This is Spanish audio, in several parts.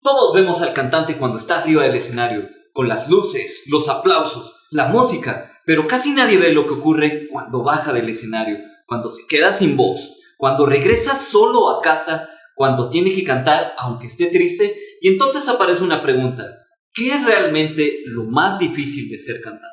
Todos vemos al cantante cuando está arriba del escenario, con las luces, los aplausos, la música, pero casi nadie ve lo que ocurre cuando baja del escenario, cuando se queda sin voz, cuando regresa solo a casa, cuando tiene que cantar aunque esté triste, y entonces aparece una pregunta: ¿qué es realmente lo más difícil de ser cantante?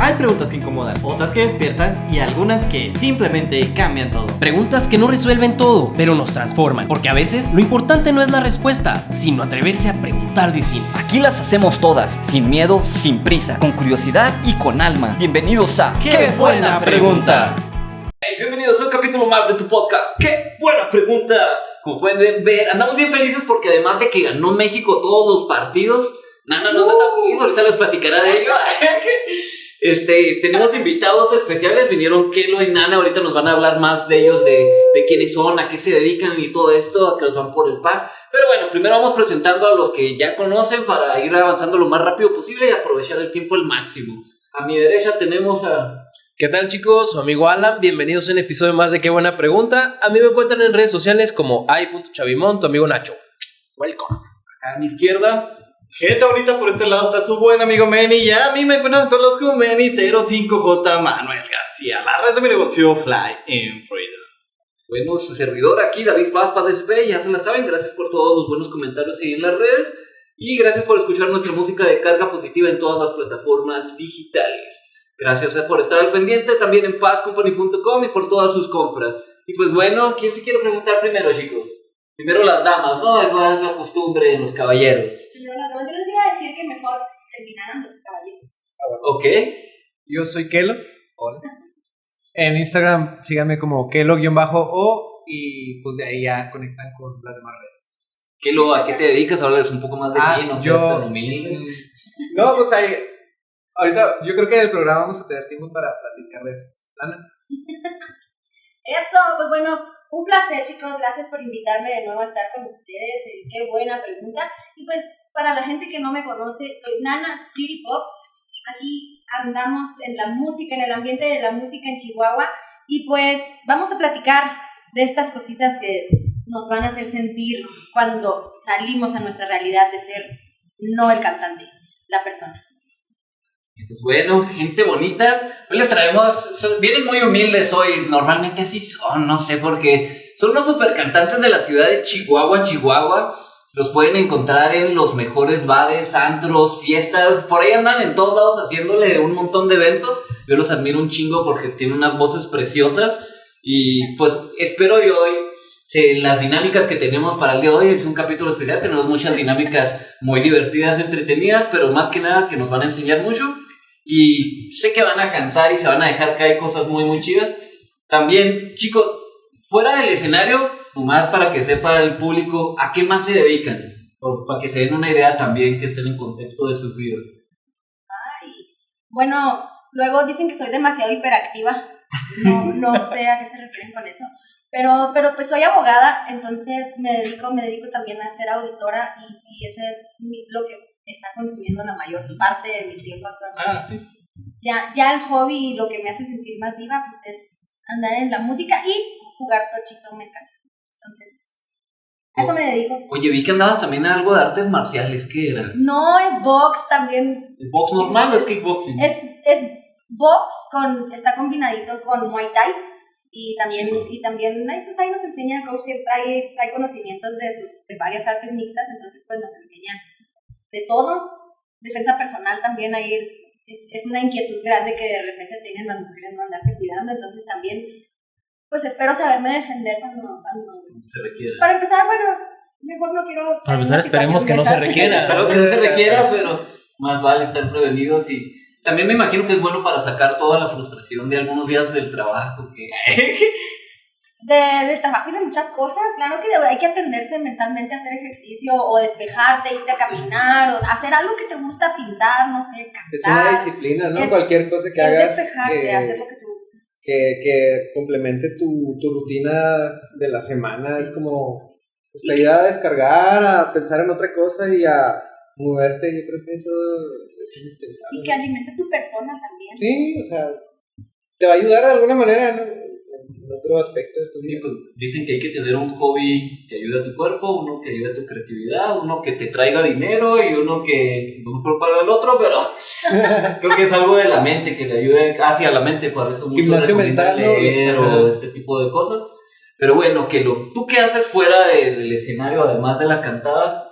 Hay preguntas que incomodan, otras que despiertan y algunas que simplemente cambian todo. Preguntas que no resuelven todo, pero nos transforman. Porque a veces lo importante no es la respuesta, sino atreverse a preguntar distinto. Aquí las hacemos todas, sin miedo, sin prisa, con curiosidad y con alma. Bienvenidos a ¡Qué buena pregunta! Hey, bienvenidos a un capítulo más de tu podcast. ¡Qué buena pregunta! Como pueden ver, andamos bien felices porque además de que ganó México todos los partidos, Nana no está tan feliz, ahorita les platicará de ello. Tenemos invitados especiales, vinieron Kelo y Nana, ahorita nos van a hablar más de ellos, de quiénes son, a qué se dedican y todo esto, a que los van por el pan. Pero bueno, primero vamos presentando a los que ya conocen para ir avanzando lo más rápido posible y aprovechar el tiempo al máximo. A mi derecha tenemos a... ¿Qué tal, chicos? Su amigo Alan, bienvenidos a un episodio más de Qué Buena Pregunta. A mí me encuentran en redes sociales como ay.chavimón, tu amigo Nacho. Welcome. A mi izquierda... Gente bonita, por este lado está su buen amigo Manny. Y a mí me encuentran en todos los como Manny05J Manuel García, la red de mi negocio Fly in Freedom. Bueno, su servidor aquí, David Paz SP, ya se la saben, gracias por todos los buenos comentarios ahí en las redes. Y gracias por escuchar nuestra música de carga positiva en todas las plataformas digitales. Gracias por estar al pendiente también en pazcompany.com y por todas sus compras. Y pues bueno, ¿quién se quiere preguntar primero, chicos? Primero las damas, ¿no? Es la costumbre de los caballeros. Primero las damas. Yo les iba a decir que mejor terminaran los caballeros. Ok. Yo soy Kelo. Hola. En Instagram síganme como Kelo_o y pues de ahí ya conectan con las demás redes. Kelo, ¿a qué te dedicas? Háblales un poco más de ti, no seas tan humilde. No, pues ahí, ahorita yo creo que en el programa vamos a tener tiempo para platicar de eso. Ana. Eso, pues bueno, un placer, chicos. Gracias por invitarme de nuevo a estar con ustedes. Qué buena pregunta. Y pues, para la gente que no me conoce, soy Nana Pretty Pop. Aquí andamos en la música, en el ambiente de la música en Chihuahua. Y pues, vamos a platicar de estas cositas que nos van a hacer sentir cuando salimos a nuestra realidad de ser no el cantante, la persona. Pues bueno, gente bonita, hoy les traemos, vienen muy humildes hoy, normalmente así son, no sé por qué, son los super cantantes de la ciudad de Chihuahua, los pueden encontrar en los mejores bares, antros, fiestas, por ahí andan en todos lados haciéndole un montón de eventos. Yo los admiro un chingo porque tienen unas voces preciosas y pues espero de hoy que las dinámicas que tenemos para el día de hoy es un capítulo especial, tenemos muchas dinámicas muy divertidas, entretenidas, pero más que nada que nos van a enseñar mucho. Y sé que van a cantar y se van a dejar caer cosas muy muy chidas. También, chicos, fuera del escenario, nomás para que sepa el público a qué más se dedican, o para que se den una idea también, que estén en contexto de sus vidas. Ay, bueno, luego dicen que soy demasiado hiperactiva. No sé a qué se refieren con eso. Pero pues soy abogada, entonces me dedico también a ser auditora y ese es lo que está consumiendo la mayor parte de mi tiempo actualmente. Sí. Ya el hobby y lo que me hace sentir más viva pues es andar en la música y jugar tochito mecánico. Entonces, a eso me dedico. Oye, vi que andabas también en algo de artes marciales, ¿qué era? No, es box también. ¿Es box normal o es kickboxing? Es box, está combinadito con Muay Thai. Y también ahí nos enseña coach que trae conocimientos de varias artes mixtas, entonces pues nos enseña de todo. Defensa personal también ahí es una inquietud grande que de repente tienen las mujeres, no andarse cuidando, entonces también pues espero saberme defender cuando se requiera. Para empezar, bueno, mejor no quiero... Para empezar, esperemos que no se requiera. Espero que no se requiera, pero más vale estar prevenidos. Y también me imagino que es bueno para sacar toda la frustración de algunos días del trabajo. Del trabajo y de muchas cosas, claro que hay que atenderse mentalmente a hacer ejercicio o despejarte, irte a caminar o hacer algo que te gusta, pintar, no sé, cantar. Es una disciplina, ¿no? Cualquier cosa que hagas. Despejarte, hacer lo que te gusta. Que complemente tu rutina de la semana. Es como pues, te ayuda a descargar, a pensar en otra cosa y a moverte. Yo creo que eso es indispensable. Y que alimente tu persona también. Sí, o sea, te va a ayudar de alguna manera, ¿no? otro aspecto de tu Sí, vida. pues dicen que hay que tener un hobby que ayude a tu cuerpo, uno que ayude a tu creatividad, uno que te traiga dinero y uno que no mejor para el otro, pero creo que es algo de la mente que le ayude hacia la mente, por eso mucho Gimnasio recomiendan mental, ¿no? leer Ajá. o este tipo de cosas. Pero bueno, ¿tú qué haces fuera del escenario además de la cantada?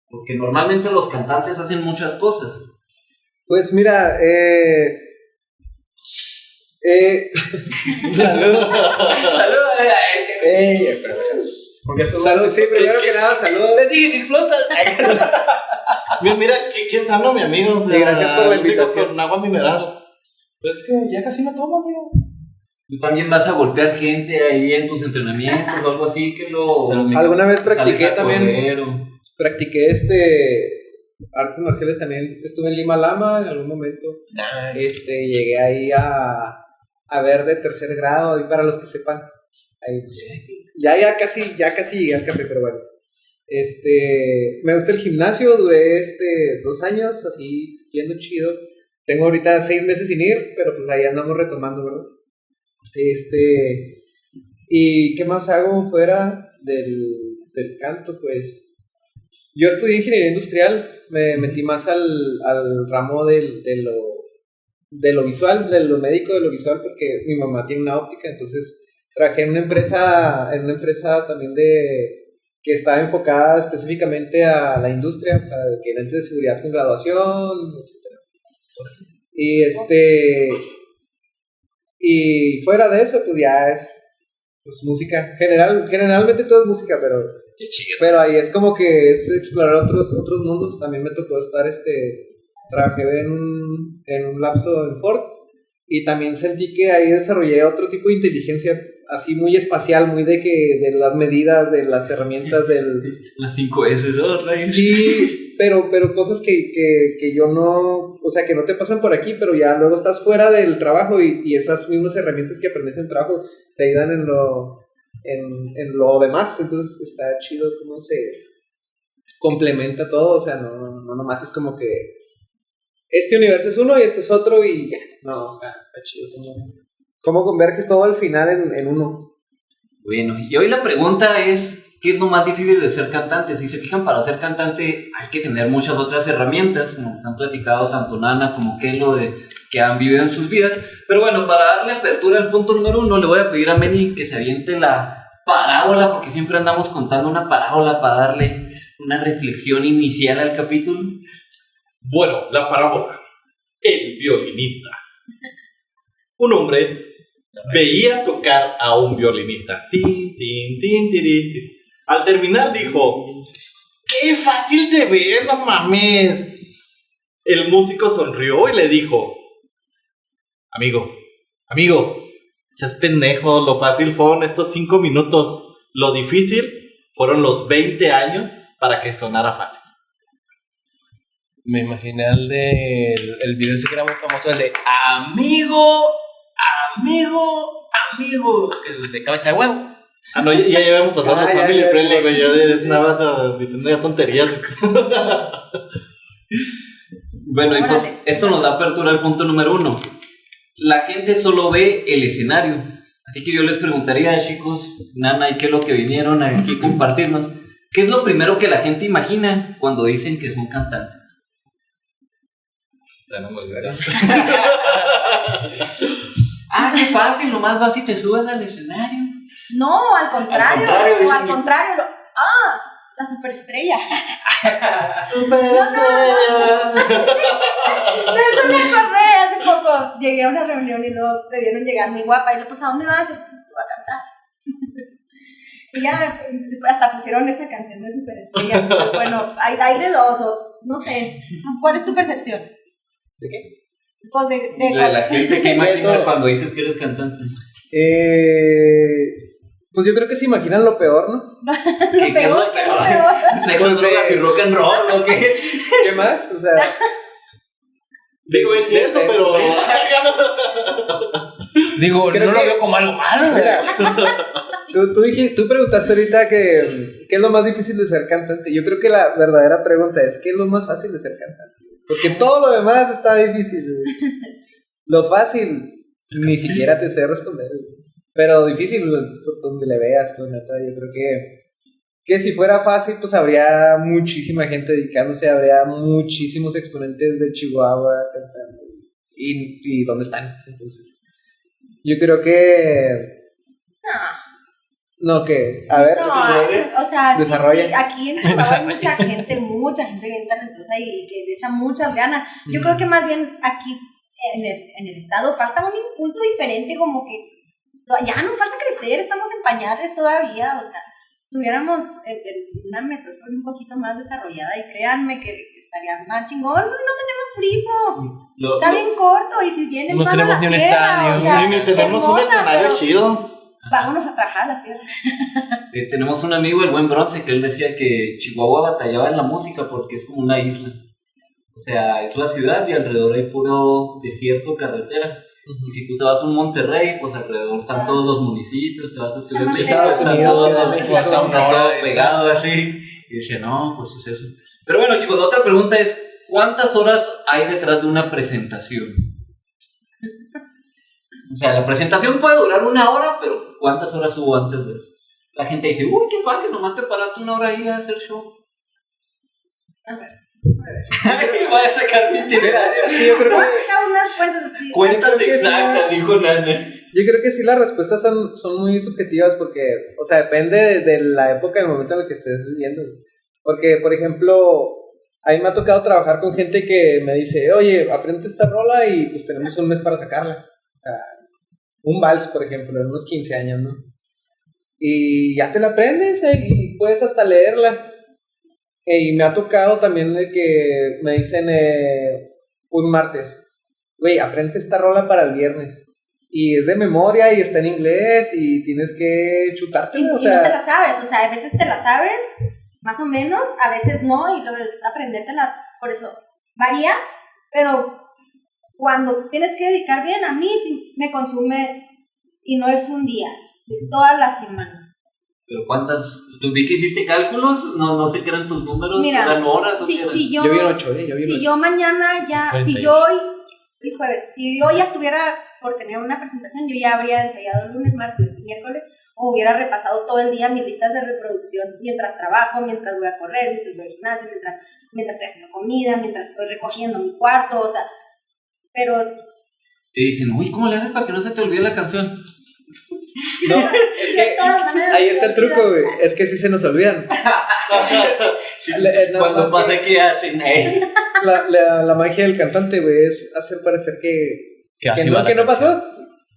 Porque normalmente los cantantes hacen muchas cosas. Pues mira, salud. Saludos. Porque esto Salud, sí, primero que nada, salud. Les dije que explota. Mira, qué sano, mi amigo. O sea, Sí, gracias por la lo único invitación. Con agua mineral. Pues es que ya casi no tomo, amigo. Tú también vas a golpear gente ahí en tus entrenamientos o algo así que Alguna vez practiqué sales a también. correr o- Practiqué artes marciales también. Estuve en Lima Lama en algún momento. Llegué ahí a ver de tercer grado, y para los que sepan. Ahí, pues, ya casi llegué al café, pero bueno. Me gusta el gimnasio, duré 2 años así yendo chido. Tengo ahorita 6 meses sin ir, pero pues ahí andamos retomando, ¿verdad? ¿Y qué más hago fuera del canto? Pues yo estudié ingeniería industrial, me metí más al ramo de lo visual, de lo médico, de lo visual, porque mi mamá tiene una óptica, entonces trabajé en una empresa también que estaba enfocada específicamente a la industria, o sea, que lentes de seguridad con graduación, etc. Y fuera de eso, pues ya es pues, música. Generalmente todo es música, Qué chido. pero ahí es como que es explorar otros mundos. También me tocó estar, trabajé en un lapso en Ford, y también sentí que ahí desarrollé otro tipo de inteligencia, así muy espacial, muy de las medidas, de las herramientas, Las 5S, ¿no? sí, pero cosas que yo no, o sea, que no te pasan por aquí, pero ya luego estás fuera del trabajo y esas mismas herramientas que aprendes en el trabajo te ayudan en lo demás. Entonces está chido cómo se complementa todo, o sea, no nomás es como que este universo es uno y este es otro y ya, no, o sea, está chido cómo converge todo al final en uno. Bueno, y hoy la pregunta es, ¿qué es lo más difícil de ser cantante? Si se fijan, para ser cantante hay que tener muchas otras herramientas, como nos han platicado tanto Nana como Kelo, que han vivido en sus vidas. Pero bueno, para darle apertura al punto número 1, le voy a pedir a Meni que se aviente la parábola, porque siempre andamos contando una parábola para darle una reflexión inicial al capítulo. Bueno, la parábola. El violinista. Un hombre veía tocar a un violinista. Tin, tin, tin, tin, tin. Al terminar dijo: ¡qué fácil se ve, no mames! El músico sonrió y le dijo: Amigo, seas pendejo, lo fácil fueron estos 5 minutos. Lo difícil fueron los 20 años para que sonara fácil. Me imaginé el video ese que era muy famoso, el de amigo, el de cabeza de huevo. Ah, no, ya habíamos pasado los Ya, family ya, friendly, ya. güey. Ya andaba diciendo ya tonterías. Bueno, y pues Órale. esto nos da apertura al punto número 1. La gente solo ve el escenario. Así que yo les preguntaría, chicos, Nana y Kelo, que vinieron aquí a compartirnos, ¿qué es lo primero que la gente imagina cuando dicen que son cantantes? O sea, no me olvidaron. Ah, qué fácil, nomás vas y te subes al escenario. No, al contrario. dicen que- La superestrella. ¡Superestrella! De eso me acordé hace poco. Llegué a una reunión y luego me vieron llegar muy guapa. Y le pues, ¿a dónde vas? Y pues, voy a cantar. Y ya hasta pusieron esa canción de superestrella. Pero bueno, hay de dos, o no sé. ¿Cuál es tu percepción? ¿De qué? Pues de La gente que imagina todo. cuando dices que eres cantante. Pues yo creo que se imaginan lo peor, ¿no? ¿Qué es lo peor? Sexo, Pues, drogas y rock and roll, ¿o qué? ¿Qué más? O sea, Digo, es cierto, pero. Digo, Creo no lo que- veo como algo malo. mira, tú preguntaste ahorita qué es lo más difícil de ser cantante. Yo creo que la verdadera pregunta es ¿qué es lo más fácil de ser cantante? Porque todo lo demás está difícil, güey. Lo fácil ni siquiera te sé responder, güey. Pero difícil por donde le veas, la neta. Yo creo que si fuera fácil, pues habría muchísima gente dedicándose, habría muchísimos exponentes de Chihuahua cantando. ¿Y dónde están? Entonces, yo creo que... No, que... A ver, No, o sea, desarrolla. sí, aquí en Chihuahua hay mucha gente bien talentosa y que le echa muchas ganas. Yo creo que más bien aquí en el estado falta un impulso diferente, como que ya nos falta crecer, estamos en pañales todavía, o sea, estuviéramos en una metrópoli un poquito más desarrollada y créanme que estaría más chingón, pues si no tenemos turismo, está bien corto y si vienen No van tenemos a ni la un sierra, estadio, o sea, Ni tenemos un hermosa, escenario pero chido. vámonos a trabajar a la sierra. Tenemos un amigo, el buen Bronce, que él decía que Chihuahua batallaba en la música porque es como una isla. O sea, es la ciudad y alrededor hay puro desierto, carretera. Y si tú te vas a un Monterrey, pues alrededor están todos los municipios, te vas a Ciudad de Además, México, Estados están Unidos, todos Ciudad de los- México, hasta una está hora todo de pegado distancia. así. Y dije, no, pues es eso. Pero bueno, chicos, la otra pregunta es, ¿cuántas horas hay detrás de una presentación? O sea, la presentación puede durar 1 hora, pero ¿cuántas horas hubo antes de eso? La gente dice, uy, qué fácil, nomás te paraste 1 hora ahí a hacer show. A ver. Voy a sacar mi Mira, es que yo creo Vamos a que... sacar unas cuentas así. cuentas yo creo que exactas, dijo Nana. Yo creo que sí, las respuestas son muy subjetivas porque, o sea, depende de la época, del momento en el que estés viviendo. Porque, por ejemplo, a mí me ha tocado trabajar con gente que me dice, oye, aprende esta rola y pues tenemos un mes para sacarla. O sea, un vals, por ejemplo, en unos 15 años, ¿no? Y ya te la aprendes y puedes hasta leerla. Y me ha tocado también de que me dicen un martes, güey, aprende esta rola para el viernes. Y es de memoria y está en inglés y tienes que chutártela, o Y no te la sea, sabes, o sea, a veces te la sabes, más o menos, a veces no, y lo es aprendértela, por eso varía, pero cuando tienes que dedicar bien, a mí sí me consume, y no es un día, es toda la semana. Pero ¿cuántas? ¿Tú vi que hiciste cálculos? No sé qué eran tus números, Mira, eran horas o qué eran? si yo vi un 8, yo vi un 8. si yo mañana ya, 48. si yo hoy es jueves, si yo ya estuviera por tener una presentación, yo ya habría ensayado lunes, martes y miércoles, o hubiera repasado todo el día mis listas de reproducción mientras trabajo, mientras voy a correr, mientras voy al gimnasio, mientras estoy haciendo comida, mientras estoy recogiendo mi cuarto, o sea, pero Te dicen, uy, ¿cómo le haces para que no se te olvide la canción? No, es de que todas maneras, ahí está el truco, güey, es que sí se nos olvidan. Nada Cuando más pasa que hacen, la magia del cantante, güey, es hacer parecer que así va la no canción. pasó,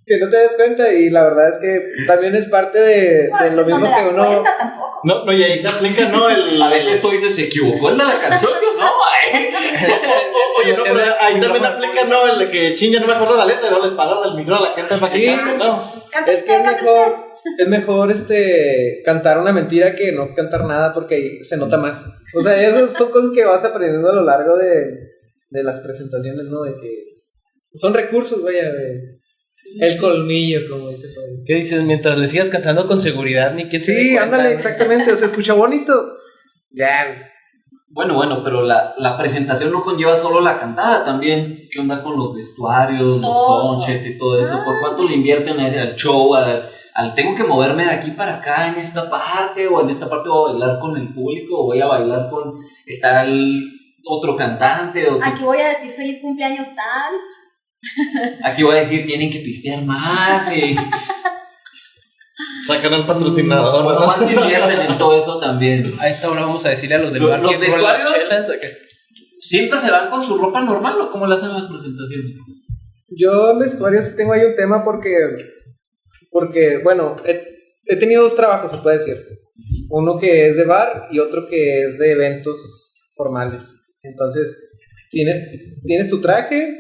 que no te des cuenta, y la verdad es que también es parte de a veces lo mismo no te que das uno... cuenta tampoco. No, y ahí se aplica, ¿no? a veces tú dices, ¿se equivocó en la canción? Yo no, Oye, no, pero ahí también aplica, ¿no? El de que chinga, no me acuerdo la letra, y luego les paras del micro a la gente para que Sí. cante, ¿no? Es que es mejor cantar una mentira que no cantar nada porque se nota más. O sea, esas son cosas que vas aprendiendo a lo largo de las presentaciones, ¿no? De que son recursos, vaya, el colmillo, como dice por ahí. ¿Qué dices? Mientras le sigas cantando con seguridad, ni quién se dé Sí, cuenta, ándale, ¿no? exactamente, se escucha bonito. Ya, güey. Bueno, pero la presentación no conlleva solo la cantada, también. ¿Qué onda con los vestuarios, los Todo. soundchecks y todo eso? ¿Por cuánto le invierten al show? Al tengo que moverme de aquí para acá en esta parte, o en esta parte voy a bailar con el público, o voy a bailar con tal otro cantante, o Aquí voy a decir feliz cumpleaños tal. aquí voy a decir tienen que pistear más, y Sacan al patrocinador, ¿no? ¿cuánto invierten en todo eso también? A esta hora vamos a decirle a los del Los bar que rolen las vestuarios- chelas. ¿O qué? ¿Siempre se van con su ropa normal o cómo le hacen las presentaciones? Yo en vestuario sí tengo ahí un tema porque bueno, he tenido 2 trabajos, se puede decir. Uno que es de bar y otro que es de eventos formales. Entonces, tienes tu traje,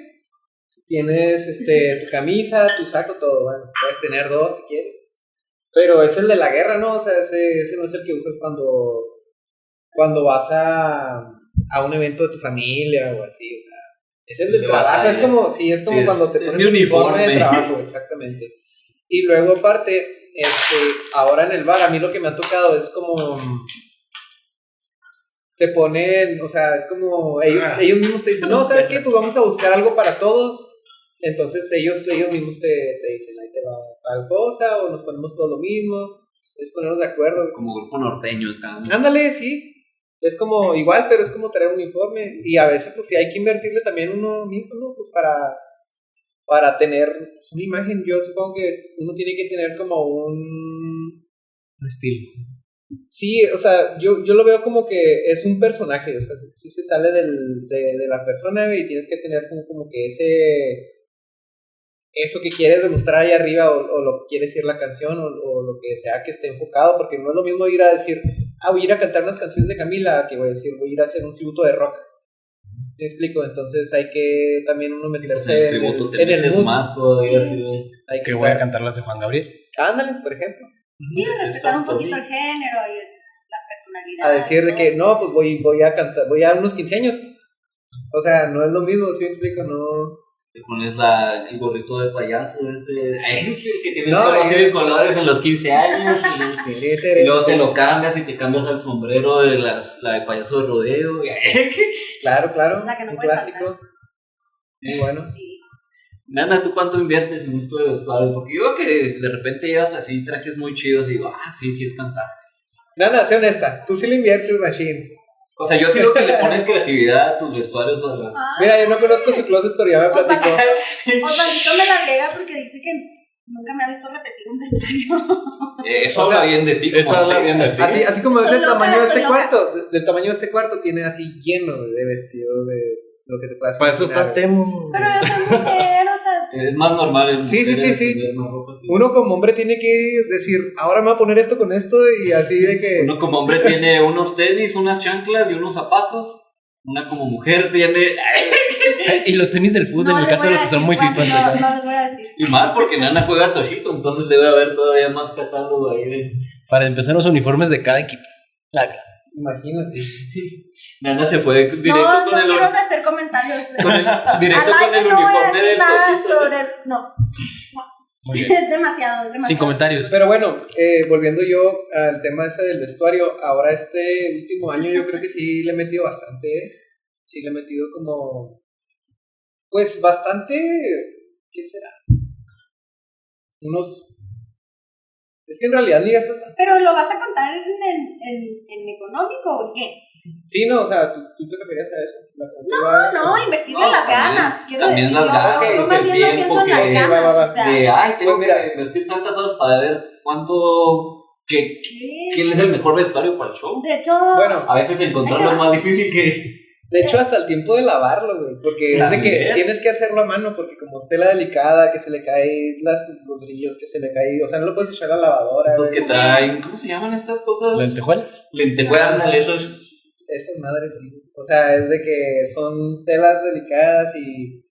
tienes tu camisa, tu saco, todo. Bueno, puedes tener 2 si quieres. Pero es el de la guerra, ¿no? O sea, ese no es el que usas cuando vas a un evento de tu familia o así, o sea, es el del De trabajo, batalla. es como Sí, cuando te es pones mi un uniforme de uniforme. trabajo, exactamente. Y luego aparte, ahora en el bar, a mí lo que me ha tocado es como te ponen, o sea, es como ellos mismos te dicen, no, ¿sabes qué? Pues vamos a buscar algo para todos Entonces ellos mismos te dicen, ahí te va tal cosa, o nos ponemos todo lo mismo, es ponernos de acuerdo. Como grupo norteño acá. Ándale, sí. Es como igual, pero es como traer un uniforme. Y a veces, pues sí hay que invertirle también uno mismo, ¿no? Pues para tener pues, una imagen. Yo supongo que uno tiene que tener como un estilo. Sí, o sea, yo lo veo como que es un personaje, o sea, sí se sale de la persona y tienes que tener como que eso que quieres demostrar ahí arriba o lo que quiere decir la canción o lo que sea que esté enfocado, porque no es lo mismo ir a decir, voy a ir a cantar las canciones de Camila, que voy a decir, voy a ir a hacer un tributo de rock. ¿Sí me explico? Entonces hay que también uno meterse en el mood. Más todavía, sí. Hay que voy a cantar las de Juan Gabriel. Ándale, por ejemplo. Sí, respetar un poquito el género y la personalidad. A decir de que no, pues voy a cantar, voy a unos 15 años. O sea, no es lo mismo, ¿sí me explico? No. Te pones el gorrito de payaso ese, el que tiene No, de colores en los 15 años y luego te lo cambias y te cambias al sombrero de la de payaso de rodeo. Claro, La que no un puede clásico. faltar. Muy bueno. Sí. Nana, ¿tú cuánto inviertes en esto de vestuarios? Porque yo veo que de repente llevas así trajes muy chidos y digo, sí es cantante. Nana, sé honesta, tú sí le inviertes, machine. O sea, yo sí creo que le pones creatividad a tus vestuarios para... Mira, yo no conozco su closet, pero ya me platicó. Osvaldito me la riega porque dice que nunca me ha visto repetir un vestuario. Eso habla bien de ti. Eso habla bien de ti. Así como es el Estoy loca, tamaño de este estoy loca. cuarto, del tamaño de este cuarto, tiene así lleno de vestidos de lo que te puedas Para eso está Temo. Pero yo soy mujer, o sea. Es más normal. Sí. Uno como hombre tiene que decir, ahora me voy a poner esto con esto y así de que... Uno como hombre tiene unos tenis, unas chanclas y unos zapatos. Una como mujer tiene... Y los tenis del fútbol, en el caso de los que son muy fifas. No les voy a decir. Y más porque Nana juega Toshito, entonces debe haber todavía más catálogo ahí de... Para empezar, los uniformes de cada equipo. Imagínate. Nana se fue directo No con el... quiero hacer comentarios. Directo Al con el aire no voy a uniforme decir del nada Toshito. sobre... No. Muy bien. Es demasiado. Sin comentarios. Pero bueno, volviendo yo al tema ese del vestuario, ahora este último año yo creo que sí le he metido bastante, sí le he metido como, pues bastante, ¿qué será? Es que en realidad ni gastas tanto. Pero lo vas a contar en económico o en qué? Sí, no, o sea, tú te referías a eso. La pregunta es- No, invertirle No, las también- ganas. Quiero también decir, las ganas, yo el más bien no tiempo pienso en que- las va, ganas. va. O sea, Tengo Pues mira. que invertir tantas horas para ver quién es el mejor vestuario para el show. de hecho, Bueno, A veces encontrarlo es más difícil que... de hecho hasta el tiempo de lavarlo, güey, porque es de que También. tienes que hacerlo a mano, porque como es tela delicada, que se le caen los brillos, que se le cae, o sea, no lo puedes echar a la lavadora. Esos güey. que traen... ¿Cómo se llaman estas cosas? ¿Lentejuelas? Lentejuelas, esos... Esas madres sí. O sea, es de que son telas delicadas y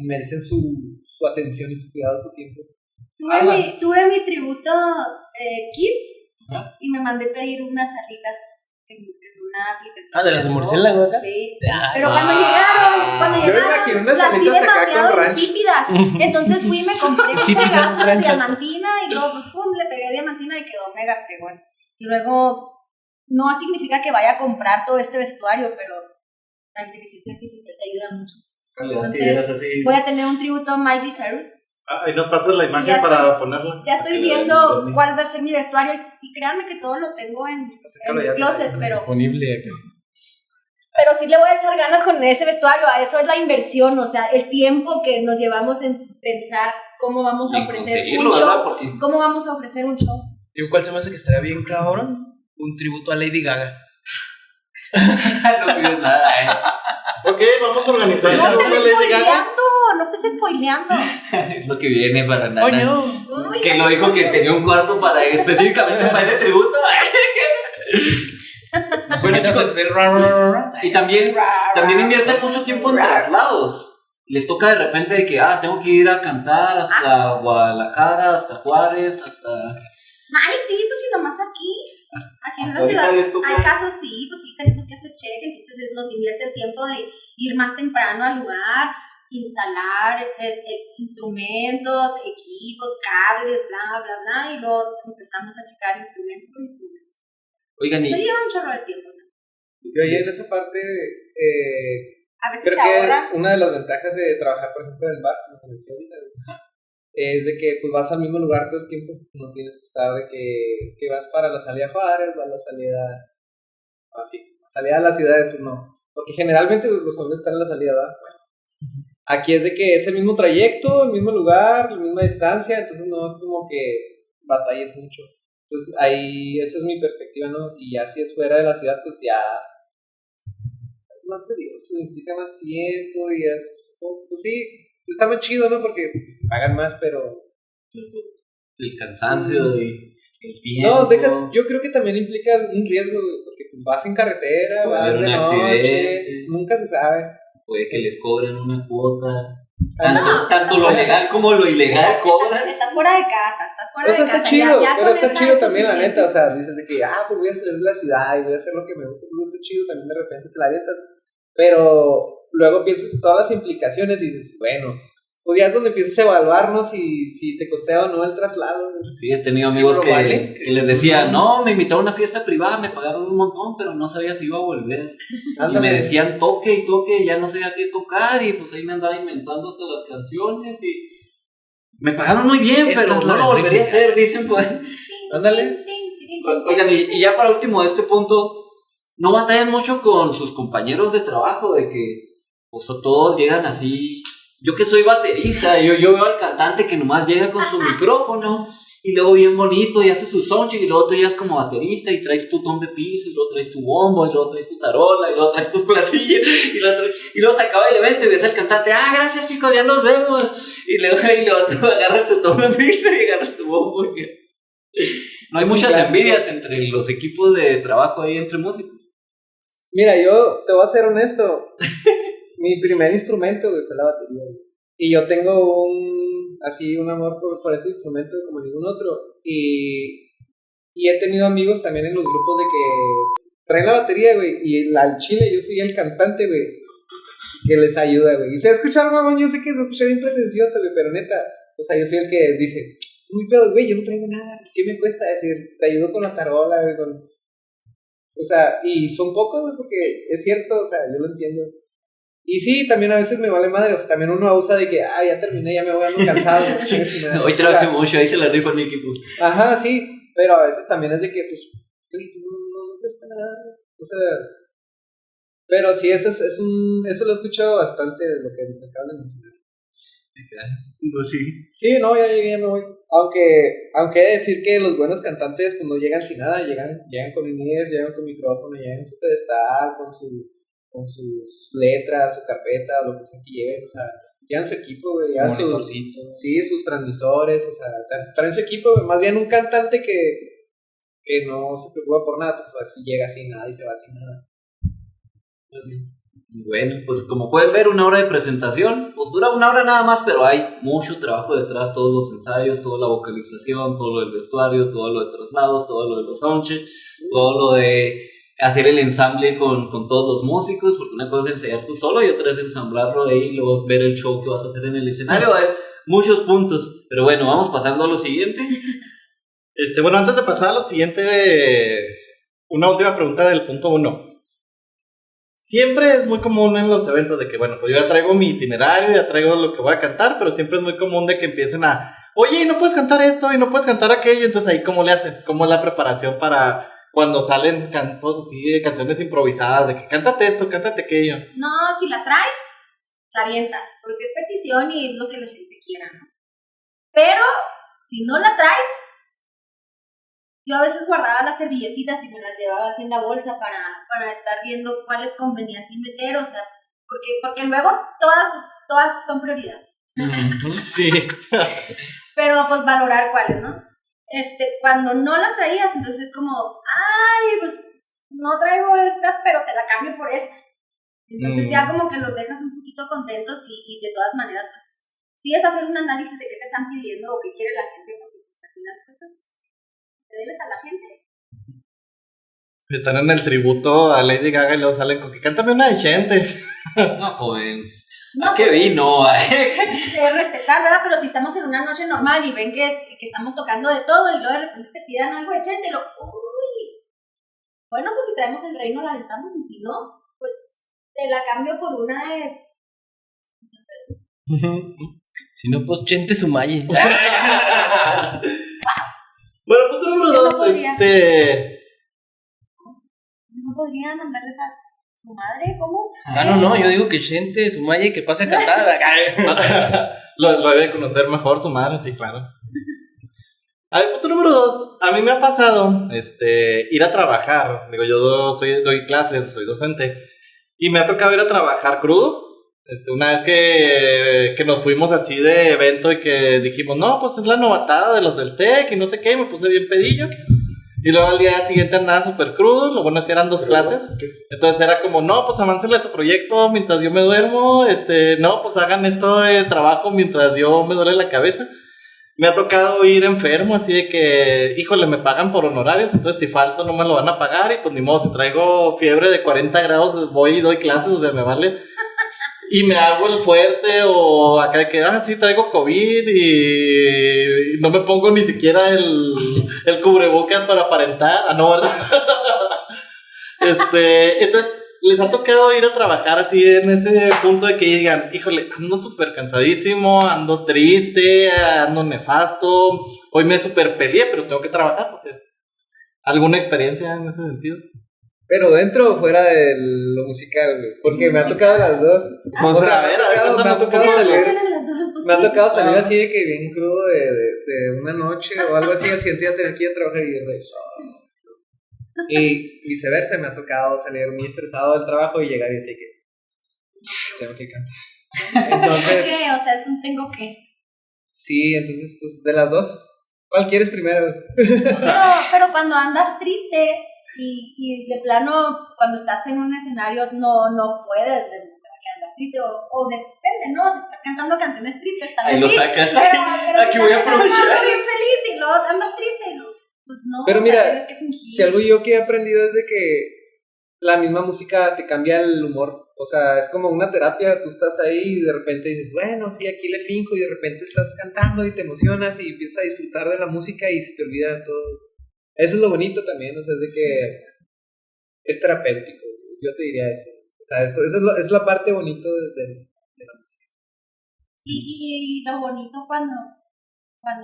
merecen su atención y su cuidado, su tiempo. tuve mi tributo Kiss Ajá. y me mandé pedir unas alitas en una aplicación. ¿De las de murciélago acá? Sí. Ah, Pero Ah. cuando Yo me llegaron, imagino unas las vi alitas acá con demasiado ranch. insípidas. Entonces fui y me compré un Insípidas, fregazo de ranchas. diamantina y luego pues pum, le pegué diamantina y quedó mega fregón. Y luego, no significa que vaya a comprar todo este vestuario, pero la inteligencia artificial te ayuda mucho. Voy a tener un tributo a Miley Cyrus. Ahí nos pasas la imagen Ya estoy- para ponerla. Ya estoy Aquí viendo la- cuál va a ser mi vestuario y créanme que todo lo tengo en Acércalo mi ya, closet, pero Disponible acá. sí le voy a echar ganas con ese vestuario. A eso es la inversión, o sea, el tiempo que nos llevamos en pensar cómo vamos a ofrecer un show. Porque... ¿Cómo vamos a ofrecer un show? Digo, ¿cuál se me hace que estaría bien, cabrón? Un tributo a Lady Gaga. no pides nada, Ok, vamos a organizar No algo estés de Lady Gaga. no estés spoileando. Es lo que viene para Nana. ¡Coño! Uy, Que lo dijo que tenía un cuarto para específicamente para ese tributo. Bueno, chicos, y también invierten mucho tiempo en traslados. Les toca de repente de que, tengo que ir a cantar hasta Guadalajara, hasta Juárez, hasta... Ay, sí, pues si nomás aquí. Aquí en la Ahorita ciudad les toca. hay casos, sí, pues sí, tenemos que hacer check, entonces nos invierte el tiempo de ir más temprano al lugar, instalar instrumentos, equipos, cables, bla, bla, bla, y luego empezamos a checar instrumento por instrumento. Oigan, Eso y lleva un chorro de tiempo, ¿no? Yo ahí en esa parte, A veces creo se ahorra. que una de las ventajas de trabajar, por ejemplo, en el bar, conexión ahorita, güey, es de que pues vas al mismo lugar todo el tiempo, no tienes que estar de que vas para la salida a Juárez, vas a la salida así, la salida a las ciudades, pues no, porque generalmente los hombres están en la salida, ¿verdad? Aquí es de que es el mismo trayecto, el mismo lugar, la misma distancia, entonces no es como que batalles mucho. Entonces ahí, esa es mi perspectiva, ¿no? Y ya si es fuera de la ciudad, pues ya es más tedioso, implica más tiempo y es, pues sí, está muy chido, ¿no? Porque pues, te pagan más, pero... El cansancio y el tiempo. No, yo creo que también implica un riesgo, porque pues vas en carretera, Puede vas haber de un noche, accidente. nunca se sabe. Puede que les cobren una cuota. No, Tanto lo legal como lo ilegal cobran. Estás fuera de casa, estás fuera O sea, de está casa. chido, ya pero con está esa chido es también, la suficiente. neta. O sea, dices de que, pues voy a salir de la ciudad y voy a hacer lo que me gusta, pues está chido también de repente te la avientas. Pero luego piensas en todas las implicaciones y dices, bueno, pues ya es donde empiezas a evaluar, ¿no? Si te costea o no el traslado. Sí, he tenido Sí, amigos lo que, vale. que les decía, no, me invitaron a una fiesta privada, me pagaron un montón, pero no sabía si iba a volver. Y Ándale. me decían toque y toque, ya no sabía qué tocar, y pues ahí me andaba inventando hasta las canciones y me pagaron muy bien, Esta pero es la no lo volvería a desrégica. hacer, dicen pues. Ándale. Oigan, y ya para último de este punto, no batallan mucho con sus compañeros de trabajo, de que pues todos llegan así. Yo que soy baterista, yo veo al cantante que nomás llega con su micrófono y luego bien bonito y hace su soundcheck y luego tú llegas como baterista y traes tu tom de piso y luego traes tu bombo y luego traes tu tarola y luego traes tus platillos y luego se acaba el evento y ves al cantante, gracias chicos, ya nos vemos, y luego tú agarras tu tom de piso y agarras tu bombo. No hay Es un muchas clásico. envidias entre los equipos de trabajo ahí entre músicos. Mira, yo te voy a ser honesto. Mi primer instrumento, güey, fue la batería, güey. Y yo tengo un amor por ese instrumento como ningún otro. Y he tenido amigos también en los grupos de que traen la batería, güey. Y al chile yo soy el cantante, güey, que les ayuda, güey. Y se va a escuchar, mamón, yo sé que se va a escuchar bien pretencioso, güey, pero neta, o sea, yo soy el que dice, uy, pero, güey, yo no traigo nada. ¿Qué me cuesta decir? Te ayudo con la tarola, güey, O sea, y son pocos, güey, porque es cierto, o sea, yo lo entiendo. Y sí, también a veces me vale madre, o sea, también uno abusa de que, ya terminé, ya me voy dando cansado. Chingue su madre. Hoy trabajé mucho, ahí se la rifa en mi equipo. Ajá, sí, pero a veces también es de que, pues, no cuesta nada, o sea, pero sí, eso lo he escuchado bastante, lo que me acabas de mencionar. Pues sí. Sí, no, ya llegué, ya me voy. Aunque he de decir que los buenos cantantes, pues, no llegan sin nada, llegan con in-ears, llegan con micrófono, llegan en su pedestal, con sus letras, su carpeta, o lo que sea que lleven, o sea, llevan su equipo, güey, Su llevan monitorcito. sí, sus transmisores, o sea, traen su equipo, güey. Más bien un cantante que no se preocupa por nada, pues así llega sin nada y se va sin nada. Bueno, pues como pueden ver, 1 hora de presentación, pues dura 1 hora nada más, pero hay mucho trabajo detrás, todos los ensayos, toda la vocalización, todo lo del vestuario, todo lo de traslados, todo lo de los soundchecks, todo lo de hacer el ensamble con todos los músicos, porque una cosa es ensayar tú solo y otra es ensamblarlo ahí y luego ver el show que vas a hacer en el escenario, es muchos puntos, pero bueno, vamos pasando a lo siguiente. Bueno, antes de pasar a lo siguiente, una última pregunta del punto 1. Siempre es muy común en los eventos de que, bueno, pues yo ya traigo mi itinerario, ya traigo lo que voy a cantar, pero siempre es muy común de que empiecen oye, no puedes cantar esto y no puedes cantar aquello, entonces ahí ¿cómo le hacen? ¿Cómo es la preparación para cuando salen cantos así, canciones improvisadas, de que cántate esto, cántate aquello? No, si la traes, la avientas, porque es petición y es lo que la gente quiera, ¿no? Pero, si no la traes, yo a veces guardaba las servilletitas y me las llevaba así en la bolsa para estar viendo cuáles convenía así meter, o sea, porque luego todas son prioridad. Sí. Pero pues valorar cuáles, ¿no? Cuando no las traías, entonces es como, pues no traigo esta, pero te la cambio por esta. Entonces ya como que los dejas un poquito contentos y de todas maneras, pues, sí es hacer un análisis de qué te están pidiendo o qué quiere la gente, porque pues al final pues, te debes a la gente. Están en el tributo a Lady Gaga y luego salen con que cántame una de gente. No, joven. No, ¿A qué vino? Es respetar, ¿verdad? Pero si estamos en una noche normal y ven que estamos tocando de todo y luego de repente te pidan algo de gente, bueno, pues si traemos el reino la aventamos y si no, pues te la cambio por una de... Si no, pues Chente Sumaye. Bueno, punto número Yo no 2, podría. ¿No podrían mandarles a su madre? ¿Cómo? No, yo digo que Chente Sumaye que pase a cantar. Lo debe conocer mejor su madre, sí, claro. A ver, punto número 2. A mí me ha pasado ir a trabajar. Digo, yo doy clases, soy docente. Y me ha tocado ir a trabajar crudo. Una vez que nos fuimos así de evento y que dijimos, no, pues es la novatada de los del TEC y no sé qué, me puse bien pedillo. Y luego al día siguiente andaba súper crudo, lo bueno es que eran 2 clases. Entonces era como, no, pues aváncenle a su proyecto mientras yo me duermo, no, pues hagan esto de trabajo mientras yo me duele la cabeza. Me ha tocado ir enfermo, así de que, híjole, me pagan por honorarios, entonces si falto no me lo van a pagar y pues ni modo, si traigo fiebre de 40 grados voy y doy clases, o sea, me vale. Y me hago el fuerte o acá de que, sí, traigo COVID y no me pongo ni siquiera el cubrebocas para aparentar. No, ¿verdad? Entonces, les ha tocado ir a trabajar así en ese punto de que digan, híjole, ando súper cansadísimo, ando triste, ando nefasto, hoy me súper peleé, pero tengo que trabajar, o sea, ¿alguna experiencia en ese sentido? Pero dentro o fuera de lo musical, güey. Porque me ha tocado las dos. Pues, O sea, a ver, me ha tocado Pero salir. eran las dos, pues, Me ha sí. tocado salir así de que bien crudo de una noche o algo así, al siguiente día tener que ir a trabajar y y viceversa, me ha tocado salir muy estresado del trabajo y llegar y decir que tengo que cantar. Entonces, ¿Qué? O sea, es un tengo que. sí, entonces pues de las dos, ¿cuál quieres primero? Pero cuando andas triste y de plano, cuando estás en un escenario, no puedes demostrar que andas triste, o depende, ¿no? Si estás cantando canciones tristes, tal vez Ahí lo sí, sacas. pero Aquí si voy a estás cantando aprovechar. algo bien feliz y luego andas triste, y luego, pues no, Pero o sea, mira, tienes que fingir. Si algo yo que he aprendido es de que la misma música te cambia el humor. O sea, es como una terapia, tú estás ahí y de repente dices, bueno, sí, aquí le finjo, y de repente estás cantando y te emocionas y empiezas a disfrutar de la música y se te olvida de todo. Eso es lo bonito también, o sea, es de que es terapéutico, yo te diría eso. O sea, eso es la parte bonita de la música. Y lo bonito cuando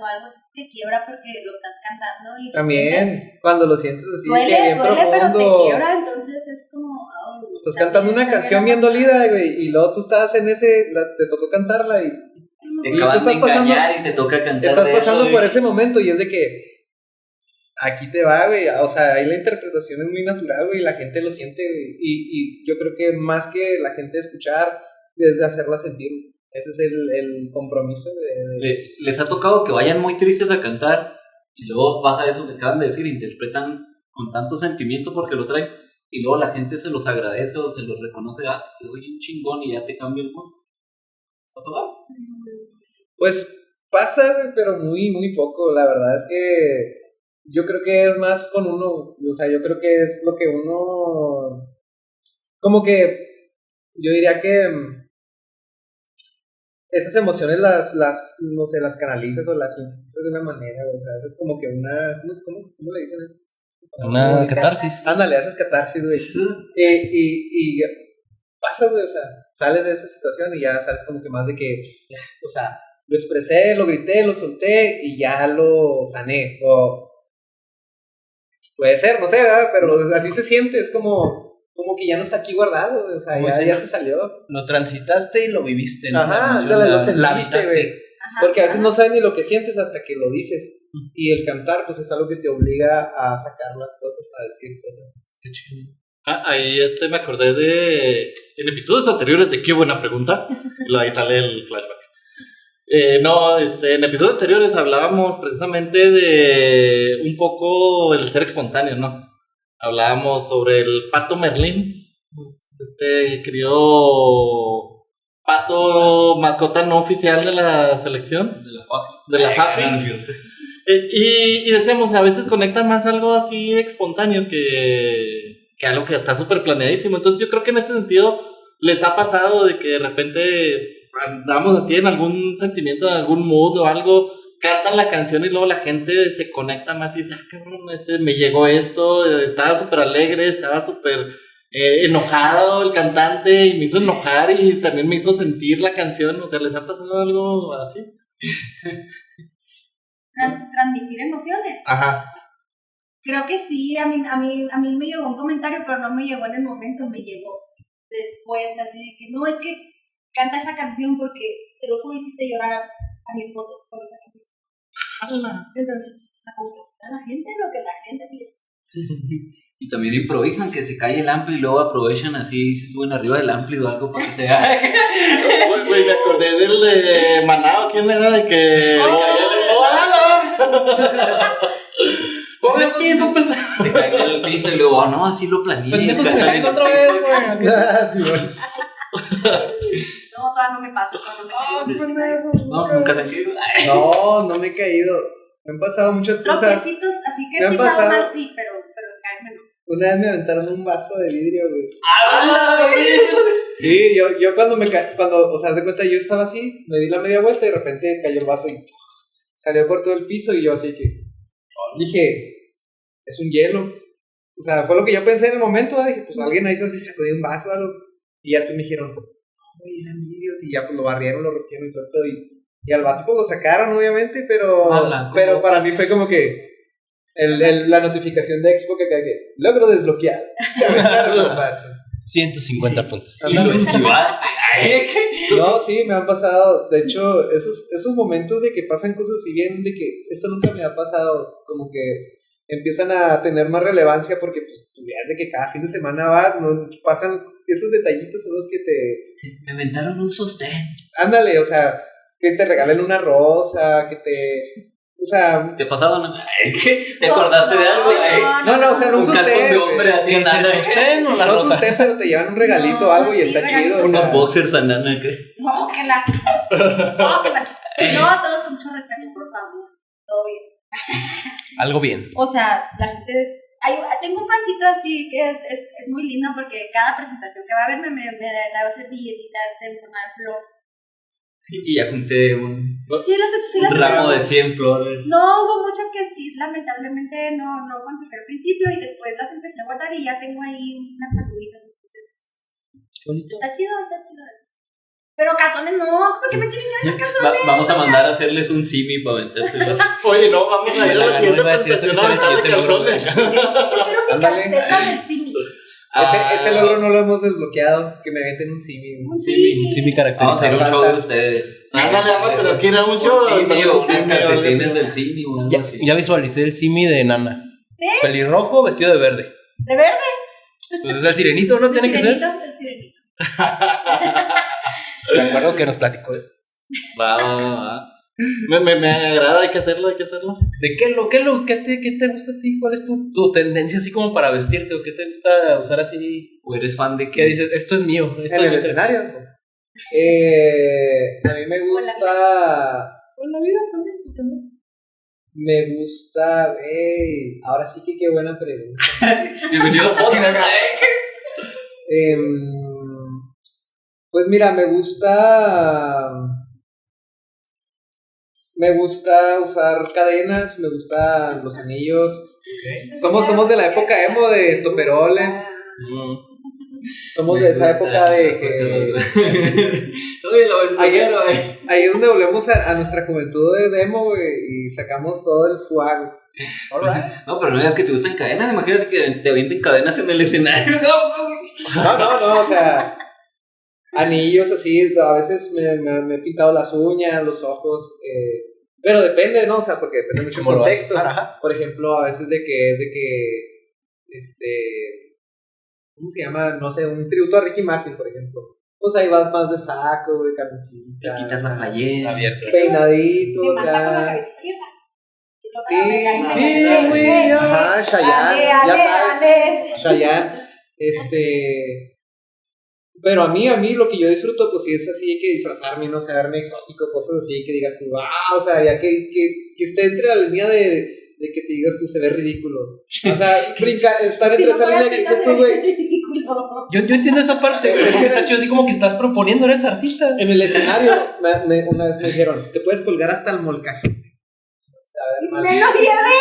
algo te quiebra porque lo estás cantando y lo sientes. También, cuando lo sientes así, que Duele, bien pero te profundo. quiebra, entonces es como... Estás cantando una canción bien dolida, güey, y luego tú estás en te tocó cantarla y Te Y acabas tú de estás pasando- engañar y te toca cantar. estás de pasando eso, por y- ese momento y es de que aquí te va, güey. O sea, ahí la interpretación es muy natural, güey, y la gente lo siente, güey. Y yo creo que más que la gente escuchar, es de hacerla sentir. Ese es el compromiso de Les ha tocado que vayan muy tristes a cantar y luego pasa eso que acaban de decir, interpretan con tanto sentimiento porque lo traen y luego la gente se los agradece o se los reconoce, te doy un chingón y ya te cambia el mundo. ¿Se ha tocado? Pues pasa, güey, pero muy, muy poco. La verdad es que yo creo que es más con uno. O sea, yo creo que es lo que uno... Como que yo diría que esas emociones no sé, las canalizas o las sintetizas de una manera, güey. O sea, es como que una... ¿Cómo le dicen eso? Una catarsis. Ándale, haces catarsis, güey. Y pasas, güey, o sea, sales de esa situación y ya sales como que más de que, ya, o sea, lo expresé, lo grité, lo solté y ya lo sané. O puede ser, no sé, ¿verdad? Pero así se siente, es como que ya no está aquí guardado, güey, o sea, Como ya dicen, se salió. Lo transitaste y lo viviste, ¿no? Ajá, La emoción, ándale, lo la sentiste, habitaste. güey. Porque a veces no sabes ni lo que sientes hasta que lo dices. Y el cantar, pues es algo que te obliga a sacar las cosas, a decir cosas. Qué chido. Ahí me acordé en episodios anteriores de Qué Buena Pregunta. Ahí sale el flashback. En episodios anteriores hablábamos precisamente de un poco el ser espontáneo, ¿no? Hablábamos sobre el pato Merlín, querido pato mascota no oficial de la selección, de la FAFI. Y decíamos, a veces conecta más algo así espontáneo que algo que está súper planeadísimo. Entonces yo creo que en este sentido les ha pasado de que de repente andamos así en algún sentimiento, en algún mood o algo, cantan la canción y luego la gente se conecta más y dice, cabrón, me llegó esto, estaba súper alegre, estaba súper enojado el cantante y me hizo enojar y también me hizo sentir la canción. O sea, ¿les ha pasado algo así? Transmitir emociones. Ajá. Creo que sí, a mí me llegó un comentario, pero no me llegó en el momento, me llegó después, así de que no, es que canta esa canción porque te lo juro, hiciste llorar a mi esposo por esa canción. Entonces, a la gente lo que la gente pide. Y también improvisan, que se cae el ampli y luego aprovechan así, se suben arriba del ampli o algo para que se haga. Güey, me acordé del de Manao. ¿Quién era? De que... Ponme el piso, pendejo. Se cae en el piso y luego, no, así lo planeé. Pendejo, se me caigo otra vez, güey. Sí, güey. No, todavía no me pasa, todavía no me pasa. No, nunca se han caído. No me he caído. Me han pasado muchas cosas. Tropecitos, así que Me he han pisado pasado- mal, sí, pero caerme no. Una vez me aventaron un vaso de vidrio, güey. ¡Ah, Sí, yo cuando o sea, haz de cuenta, yo estaba así, me di la media vuelta y de repente cayó el vaso y salió por todo el piso y yo así que dije, es un hielo. O sea, fue lo que yo pensé en el momento, ¿verdad? Dije, pues alguien hizo así, sacudió un vaso o algo. Y ya después me dijeron, no, güey, eran vidrios. Y ya pues lo barrieron, lo rompieron y todo el pedo. Y al vato pues lo sacaron, obviamente, pero para mí fue como que la notificación de Expo que cae que logro desbloqueado. Te aventaron un vaso. 150 puntos. Y lo esquivaste. Ay, ¿qué? No, sí, me han pasado. De hecho, esos momentos de que pasan cosas así bien, de que esto nunca me ha pasado, como que empiezan a tener más relevancia porque pues ya es de que cada fin de semana vas, no pasan esos detallitos son los que te... Me inventaron un sostén. Ándale, o sea, que te regalen una rosa, que te... O sea... ¿Te pasaba nada? ¿Qué? ¿Te acordaste de algo? No, o sea, no un sostén, calzón de hombre así ¿Qué es nada. el sostén o la no rosa? sostén, pero te llevan un regalito o algo y está chido. O Unos sea, boxers anana. ¿Qué? No, que la. No, todos con mucho respeto, por favor. Todo bien. Algo bien. O sea, la gente. Tengo un pancito así que es muy lindo porque cada presentación que va a haber me da servilletitas en forma de flor. Y ya junté un Sí, las ramo de 100 flores. No, hubo muchas que sí, lamentablemente no conseguí al principio y después las empecé a guardar y ya tengo ahí unas saluditas. Entonces, está chido eso. Pero calzones no, ¿por qué me tienen que dar calzones? Vamos a mandar a hacerles un simi para aventárselos. Oye, no, vamos a ir a la siguiente iba a decir, presentación ese a es el aventar de siguiente logro, calzones. Yo quiero mis Ándale. camisetas del cine. ese logro no lo hemos desbloqueado, que me aventen un simi. Un Sí, cine. mi Vamos a hacer un show Falta. de ustedes. Ándale, vamos a tener que ir a un show. Sí, entonces, unos sí, calcetines del cine o algo así. Ya visualicé el simi de Nana. ¿Sí? Pelirrojo, vestido de verde. ¿De verde? Pues es el sirenito, ¿no? Tiene que ser. El sirenito. Me acuerdo que nos platicó eso. Va. Me agrada, hay que hacerlo. ¿De qué te gusta a ti? ¿Cuál es tu tendencia así como para vestirte? ¿O qué te gusta usar así? ¿O eres fan de ¿Qué dices? Esto es mío. Esto En el es- escenario. A mí me gusta. Con la vida también. Me gusta. Ahora sí que qué buena pregunta. Bienvenido a podcast. Pues mira, me gusta. Me gusta usar cadenas, me gustan los anillos. Somos de la época emo de estoperoles. Somos de esa época de que. Soy el aventurero, Ahí es donde volvemos a nuestra juventud de emo, güey, y sacamos todo el fuego. No, pero no digas que te gustan cadenas. Imagínate que te avienten cadenas en el escenario. No, o sea, anillos así, a veces me he pintado las uñas, los ojos, pero depende, ¿no? O sea, porque depende mucho del ¿Cómo lo vas a contexto. usar? Ajá. Por ejemplo, a veces de que, ¿cómo se llama? No sé, un tributo a Ricky Martin, por ejemplo. Pues ahí vas más de saco, de camisita. Te quitas la playera. Abierto. Peinadito, Me mata con la acá. cabecita abierta. Sí, Sí, güey. Ajá, Chayanne, ya sabes. Chayanne, pero a mí lo que yo disfruto, pues sí es así, hay que disfrazarme, no sé, verme exótico, cosas así, que digas tú, o sea, ya que esté entre la línea de que te digas tú, se ve ridículo. O sea, estar entre esa línea que dices tú, güey, Yo entiendo esa parte, güey. Es Es que que está chido así como que estás proponiendo, eres artista. en el escenario, una vez me dijeron, te puedes colgar hasta el molcajete. A ver, Me lo llevé.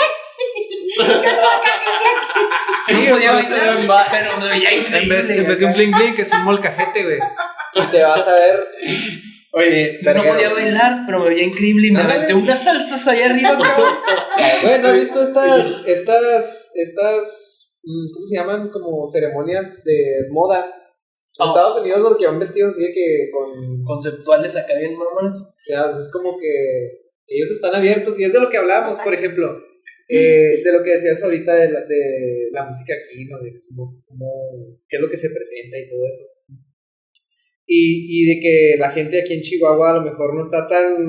Sí, no podía bailar, pero se veía increíble. En vez de un bling bling, que es un molcajete, güey. Y te vas a ver. Oye, no verguero. podía bailar, pero me veía increíble y me Ándale. aventé unas salsas allá arriba, cabrón. Bueno, ¿has visto estas, ¿cómo se llaman? Como ceremonias de moda. En Estados Unidos, donde que van vestidos así de que con... Conceptuales acá bien mamones. O sea, es como que ellos están abiertos y es de lo que hablamos, por ejemplo, de lo que decías ahorita de la música aquí, ¿no? De qué es lo que se presenta y todo eso. Y de que la gente aquí en Chihuahua a lo mejor no está tan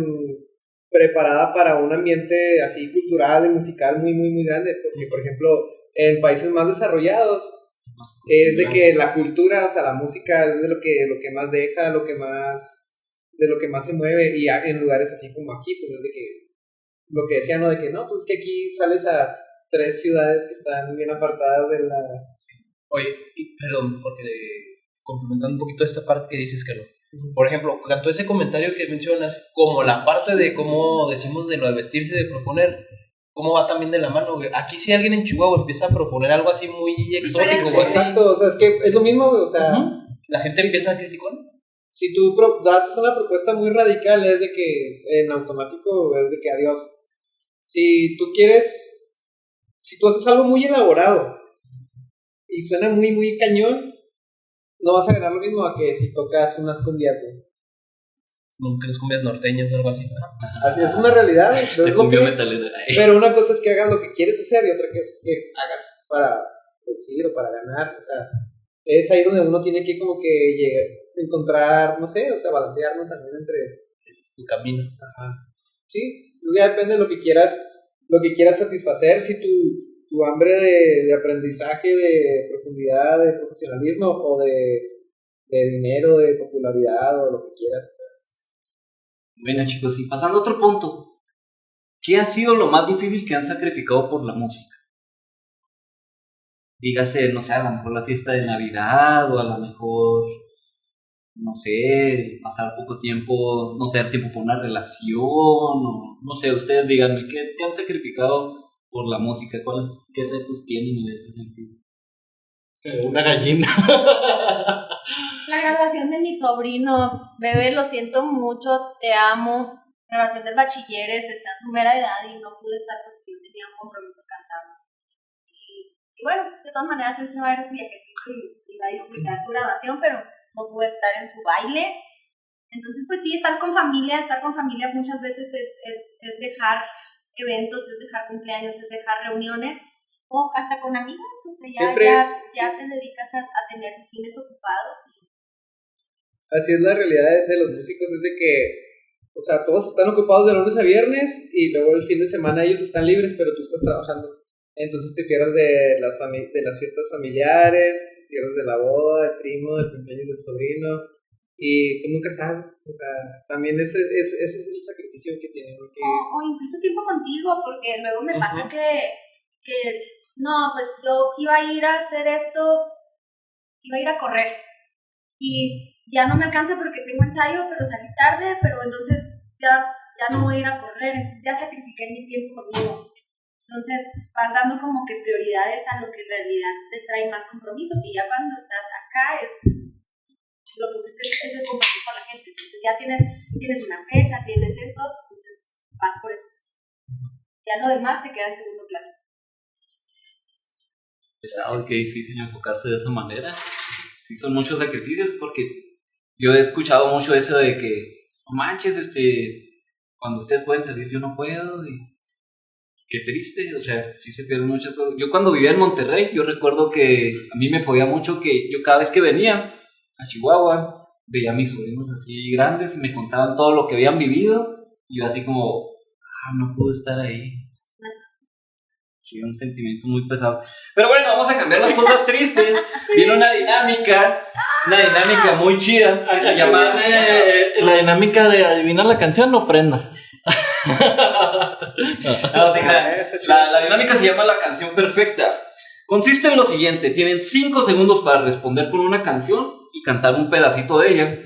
preparada para un ambiente así cultural y musical muy, muy, muy grande, porque, por ejemplo, en países más desarrollados, es de que la cultura, o sea, la música es de lo que más deja, de lo que más se mueve, y en lugares así como aquí, pues es de que, lo que decían, ¿no? De que no, pues es que aquí sales a 3 ciudades que están bien apartadas de la... Oye, perdón, porque complementando un poquito esta parte que dices que no. Por ejemplo, tanto ese comentario que mencionas, como la parte de cómo decimos de lo de vestirse, de proponer, cómo va también de la mano, güey. Aquí si alguien en Chihuahua empieza a proponer algo así muy exótico, güey. Exacto, o sea, es que es lo mismo, güey, o sea... La gente empieza a criticar. Si tú haces una propuesta muy radical, es de que en automático es de que adiós. Si tú haces algo muy elaborado y suena muy, muy cañón, no vas a ganar lo mismo a que si tocas unas cumbias, güey. Nunca les cumbias norteñas o algo así. Así es una realidad, güey. De Es lo que cumbia es. metalera. Pero una cosa es que hagas lo que quieres hacer y otra cosa es que hagas para producir o para ganar. O sea, es ahí donde uno tiene que como que encontrar, no sé, o sea, balancearlo también entre... Ese es tu camino. Ajá. Sí, pues ya depende de lo que quieras satisfacer. Si tu hambre de aprendizaje, de profundidad, de profesionalismo o de dinero, de popularidad o lo que quieras. O sea, Bueno, chicos, y pasando a otro punto, ¿qué ha sido lo más difícil que han sacrificado por la música? Dígase, no sé, a lo mejor la fiesta de Navidad, o a lo mejor, no sé, pasar poco tiempo, no tener tiempo por una relación, o no sé, ustedes díganme, ¿qué han sacrificado por la música? ¿Qué retos tienen en ese sentido? Una gallina. La graduación de mi sobrino, bebé, lo siento mucho, te amo. La graduación del bachilleres, está en su mera edad y no pude estar porque yo tenía un compromiso cantando. Y bueno, de todas maneras él se va a ir a su viajecito y va a disfrutar su graduación, pero no pude estar en su baile. Entonces, pues sí, estar con familia muchas veces es dejar eventos, es dejar cumpleaños, es dejar reuniones, o hasta con amigos, o sea, ya te dedicas a tener tus fines ocupados. así es la realidad de los músicos, es de que, o sea, todos están ocupados de lunes a viernes y luego el fin de semana ellos están libres, pero tú estás trabajando. Entonces te pierdes de las fiestas familiares, te pierdes de la boda, del primo, del cumpleaños del sobrino, y tú nunca estás, o sea, también ese es el sacrificio que tienen. Que... O incluso tiempo contigo, porque luego me pasa que no, pues yo iba a ir a hacer esto, iba a ir a correr, y ya no me alcanza porque tengo ensayo, pero salí tarde, pero entonces ya no voy a ir a correr, entonces ya sacrifiqué mi tiempo conmigo. Entonces vas dando como que prioridades a lo que en realidad te trae más compromiso, que ya cuando estás acá es lo que ofreces es el compromiso con la gente. Entonces ya tienes una fecha, tienes esto, entonces vas por eso. Ya lo demás te queda en segundo plano. Pesado, qué difícil enfocarse de esa manera. Sí, son muchos sacrificios porque yo he escuchado mucho eso de que, no manches, cuando ustedes pueden salir yo no puedo y qué triste, o sea, sí se pierden muchas cosas. Yo cuando vivía en Monterrey, yo recuerdo que a mí me podía mucho que yo cada vez que venía a Chihuahua, veía a mis sobrinos así grandes y me contaban todo lo que habían vivido y yo así como, no pude estar ahí. Sí, un sentimiento muy pesado. Pero bueno, vamos a cambiar las cosas tristes. Viene una dinámica muy chida que se llama... La dinámica de adivinar la canción no prenda. No, sí, la dinámica se llama la canción perfecta. Consiste en lo siguiente: tienen 5 segundos para responder con una canción y cantar un pedacito de ella.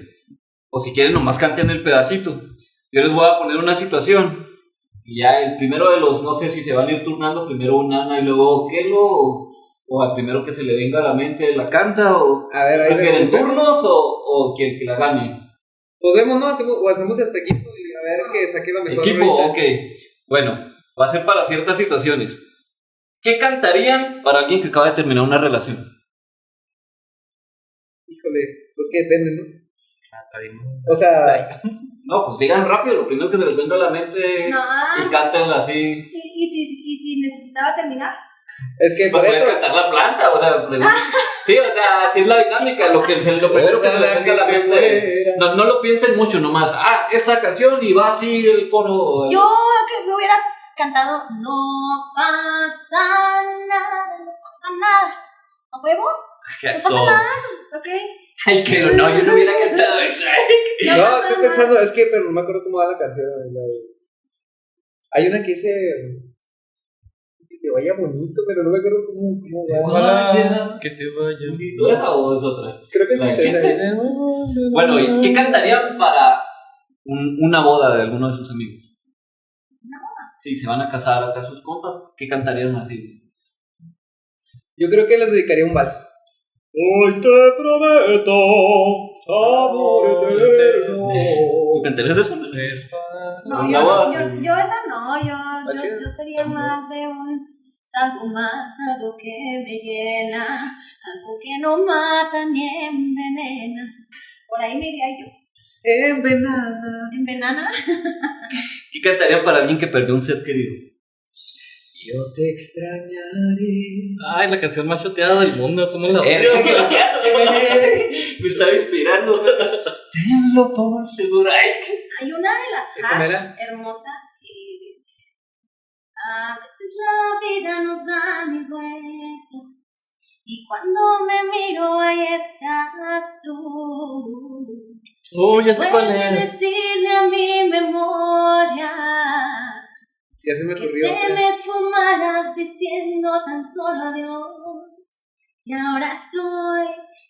O si quieren, nomás canten el pedacito. Yo les voy a poner una situación Y ya el primero de los, no sé si se van a ir turnando, primero un Nana y luego Kelo, o al primero que se le venga a la mente la canta, o A ver, ahí prefieren vemos. turnos o que el que la gane. Podemos, ¿no? Hacemos hasta equipo y a ver que saque la mejor. Equipo, ahorita. ok. Bueno, va a ser para ciertas situaciones. ¿Qué cantarían para alguien que acaba de terminar una relación? Híjole, pues que depende, ¿no? Está bien. O sea, No, pues digan rápido, lo primero que se les venga a la mente No. y cántenla así. ¿Y si necesitaba terminar? es que por Puedes eso. cantar la planta, o sea, sí, o sea, así es la dinámica, lo primero que se les venga a la mente. No lo piensen mucho nomás. Esta canción y va así el coro. Yo que me hubiera cantado No pasa nada, no pasa nada. ¿A huevo? No pasa nada, pues, ok. Ay, que no, yo no hubiera cantado eso. No, estoy pensando, es que, pero no me acuerdo cómo va la canción. Hay una que dice que te vaya bonito, pero no me acuerdo cómo va. Ojalá que te vaya. ¿Tú esa o es otra? Creo que La es chiste. esa. Bueno, ¿y qué cantarían para una boda de alguno de sus amigos? Sí, se van a casar acá sus compas, ¿qué cantarían así? Yo creo que les dedicaría un vals. Hoy te prometo amor eterno. ¿Tú cantarías eso? No, ¿En yo, la boda? yo esa no, chido. yo sería más de algo más, algo que me llena, algo que no mata ni envenena. Por ahí me iría yo. Envenenada. ¿Envenena? ¿Qué cantarían para alguien que perdió un ser querido? Yo te extrañaré. Ay, la canción más choteada del mundo, ¿cómo la Me odio? estaba inspirando. Tenlo por seguro. Ay, Hay una de las ¿Esa hash mera? hermosa y dice: a veces la vida nos da mil vueltas y cuando me miro ahí estás tú. Ya sé cuál Puedes es. decirle a mi memoria Ya se me que ocurrió. te me esfumaras diciendo tan solo adiós. Y ahora estoy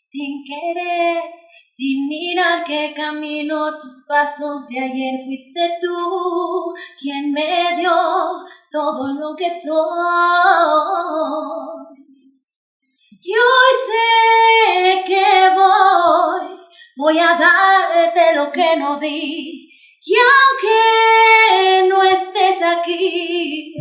sin querer, sin mirar qué camino tus pasos de ayer. Fuiste tú quien me dio todo lo que soy. Y hoy sé que voy a darte lo que no di. Y aunque no estés aquí,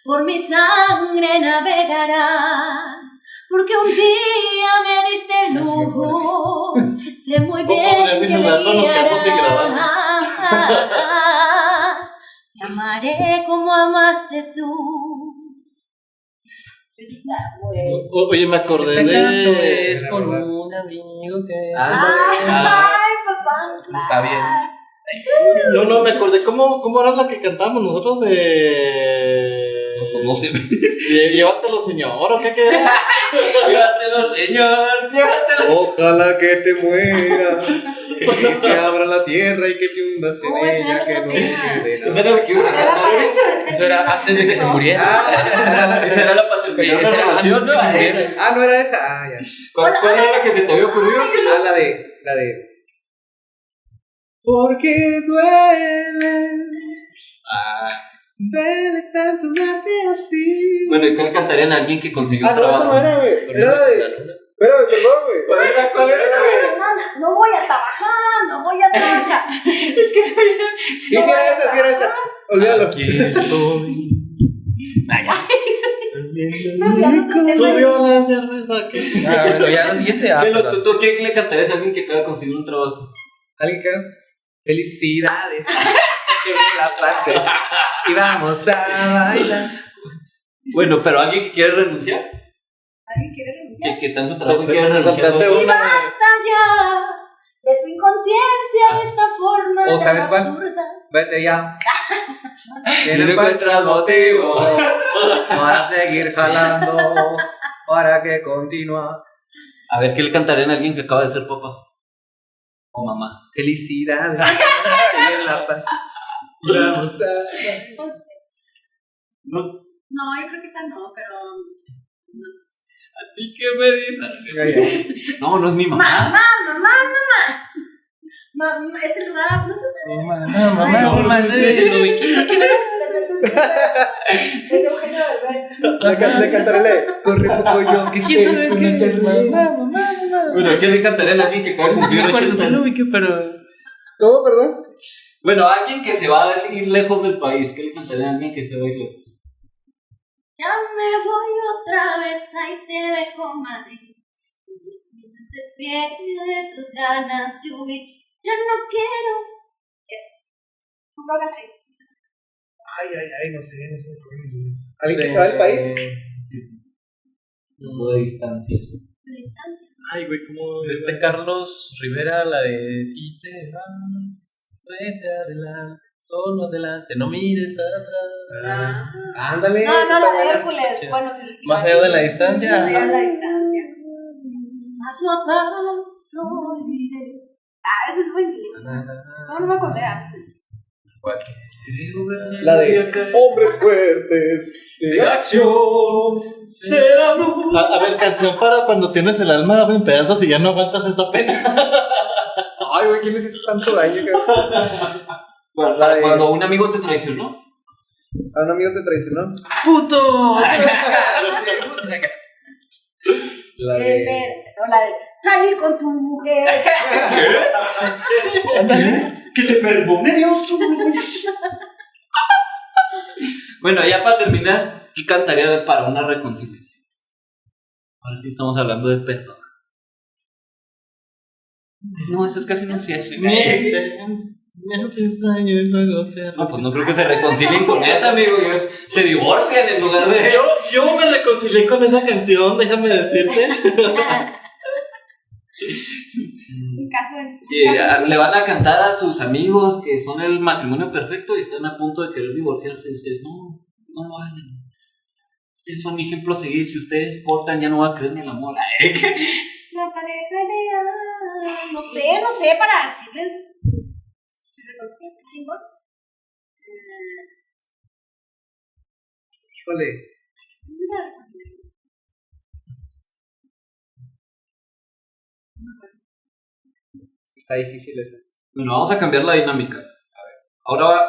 por mi sangre navegarás, porque un día me diste luz, sé muy bien que me guiarás. Te amaré como amaste tú. Eso está bueno. Oye, me acordé Este canto de. es por un amigo que Ay, papá. Está bien. No, me acordé cómo era la que cantábamos nosotros de. ¿Cómo se Llévatelo, señor, ¿o qué era? Llévatelo, señor, llévatelo. Ojalá que te mueras y se abra la tierra y que te hundas en Oh, ese era ella, el que otro no tema. quede Esa nada. era la que iba a cantar ahorita. Eso era antes de que se muriera. Esa era la para terminar Esa una era relación, antes de que se ¿no? muriera. No era esa. Ya. ¿Cuál era la que se te había ocurrido? La de. Porque duele. Duele tanto verte así. Bueno, ¿y cuál cantarían a alguien que consiguió un No, esa trabajo? no era, güey. Era la de. Espérame, perdón, güey. ¿Cuál era? ¿Cuál era? No voy a trabajar, no voy a trabajar. Sí, sí era esa. Olvídalo. Aquí estoy. Me fui a otro tema. Subió la cerveza que. Bueno, ya la siguiente. Bueno, perdón. ¿tú qué le cantarías a alguien que acaba de conseguir un trabajo? Alguien que. Felicidades. Que la pases. Y vamos a bailar. Bueno, pero alguien que quiere renunciar, ¿Alguien quiere renunciar? que está en su trabajo y quiere renunciar. saltaste ¿no? Y basta ya de tu inconsciencia, de esta forma ¿O sabes tan cuál? absurda. Vete ya. Que no no encuentras encuentras motivo para seguir jalando. Para que continúa. A ver, ¿qué le cantarían a alguien que acaba de ser papá? O mamá. Felicidades. Que la pases. Y vamos a. No. No, yo creo que esa no, pero no sé. ¿A ti qué me dices? No, no es mi mamá. Mamá. Es el rap, no sé si Mamá, el Lobiquito, ¿quién era? es Eugenio Derbez. Le cantaré corre poco yo. ¿Que quién sabe es qué? una terrible. Mamá. Bueno, ¿quién le cantaré a alguien que acaba de cumplir Sí, me acuerdo 80? del Lobiquito, pero... ¿Cómo, perdón? Bueno, alguien que se va a ir lejos del país. ¿Qué le cantaré a alguien que se va a ir lejos? Ya me voy otra vez, ahí te dejo, Madrid. Se pierde tus ganas de huir. Ya no quiero. Eso. Un poco atrás. Ay, no sé, no sé. ¿Alguien que se va del país? Sí. No de distancia. La distancia. Ay, güey, ¿cómo? Carlos Rivera, la de si te vas, vete adelante, solo adelante, no mires atrás. Ándale. No, está la de buena. Hércules. Sí. Bueno, Más allá de la distancia. Más allá de la distancia. Paso a paso iré. Esa es buenísima. No me acordé antes. ¿Cuál? La de hombres fuertes de acción. A ver, canción para cuando tienes el alma en pedazos y ya no aguantas esta pena. Ay, güey, ¿quién les hizo tanto daño, cabrón? La de- Cuando un amigo te traicionó. A un amigo te traicionó. ¡Puto! La de. No, la de salir con tu mujer. Que te perdone Dios. Bueno, ya para terminar, ¿qué cantaría para una reconciliación? Ahora sí estamos hablando de perdón. No, eso es casi no se hace. Me haces daño y luego te No, pues no creo que se reconcilien con esa, amigo. Se divorcian en lugar de... Yo me reconcilié con esa canción, déjame decirte. Un caso en. Sí, le van a cantar a sus amigos que son el matrimonio perfecto y están a punto de querer divorciarse. Y ustedes, no lo hagan. Ustedes son mi ejemplo a seguir. Si ustedes cortan, ya no va a creer en el amor. La pareja ideal. No sé, para decirles. ¿Se reconcilian? ¿Qué chingón? Híjole. Una reconciliación. Está difícil esa. Bueno, vamos a cambiar la dinámica. A ver. Ahora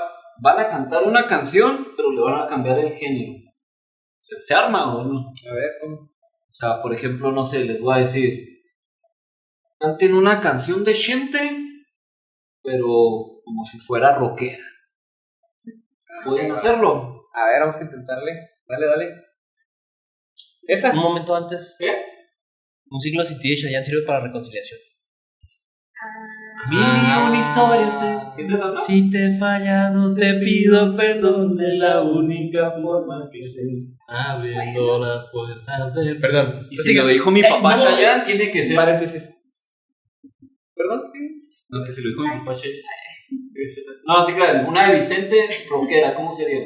van a cantar una canción, pero le van a cambiar el género. ¿Se arma o no? A ver, ¿cómo? O sea, por ejemplo, no sé, les voy a decir, canten una canción de Chente, pero como si fuera rockera. ¿Pueden hacerlo? A ver, vamos a intentarle. Dale. ¿Esa? Un momento antes. ¿Qué? Un siglo sin ti de Chayanne sirve para reconciliación. Una historia usted. ¿Sí te suena? Si te he fallado, te pido perdón de la única forma que sé. Abriendo las puertas de... Perdón. Y si lo dijo mi papá Chayanne, tiene que ser... Paréntesis. ¿Perdón? No, que si lo dijo mi papá Chayanne. No, sí, claro, una de Vicente rockera, ¿cómo sería?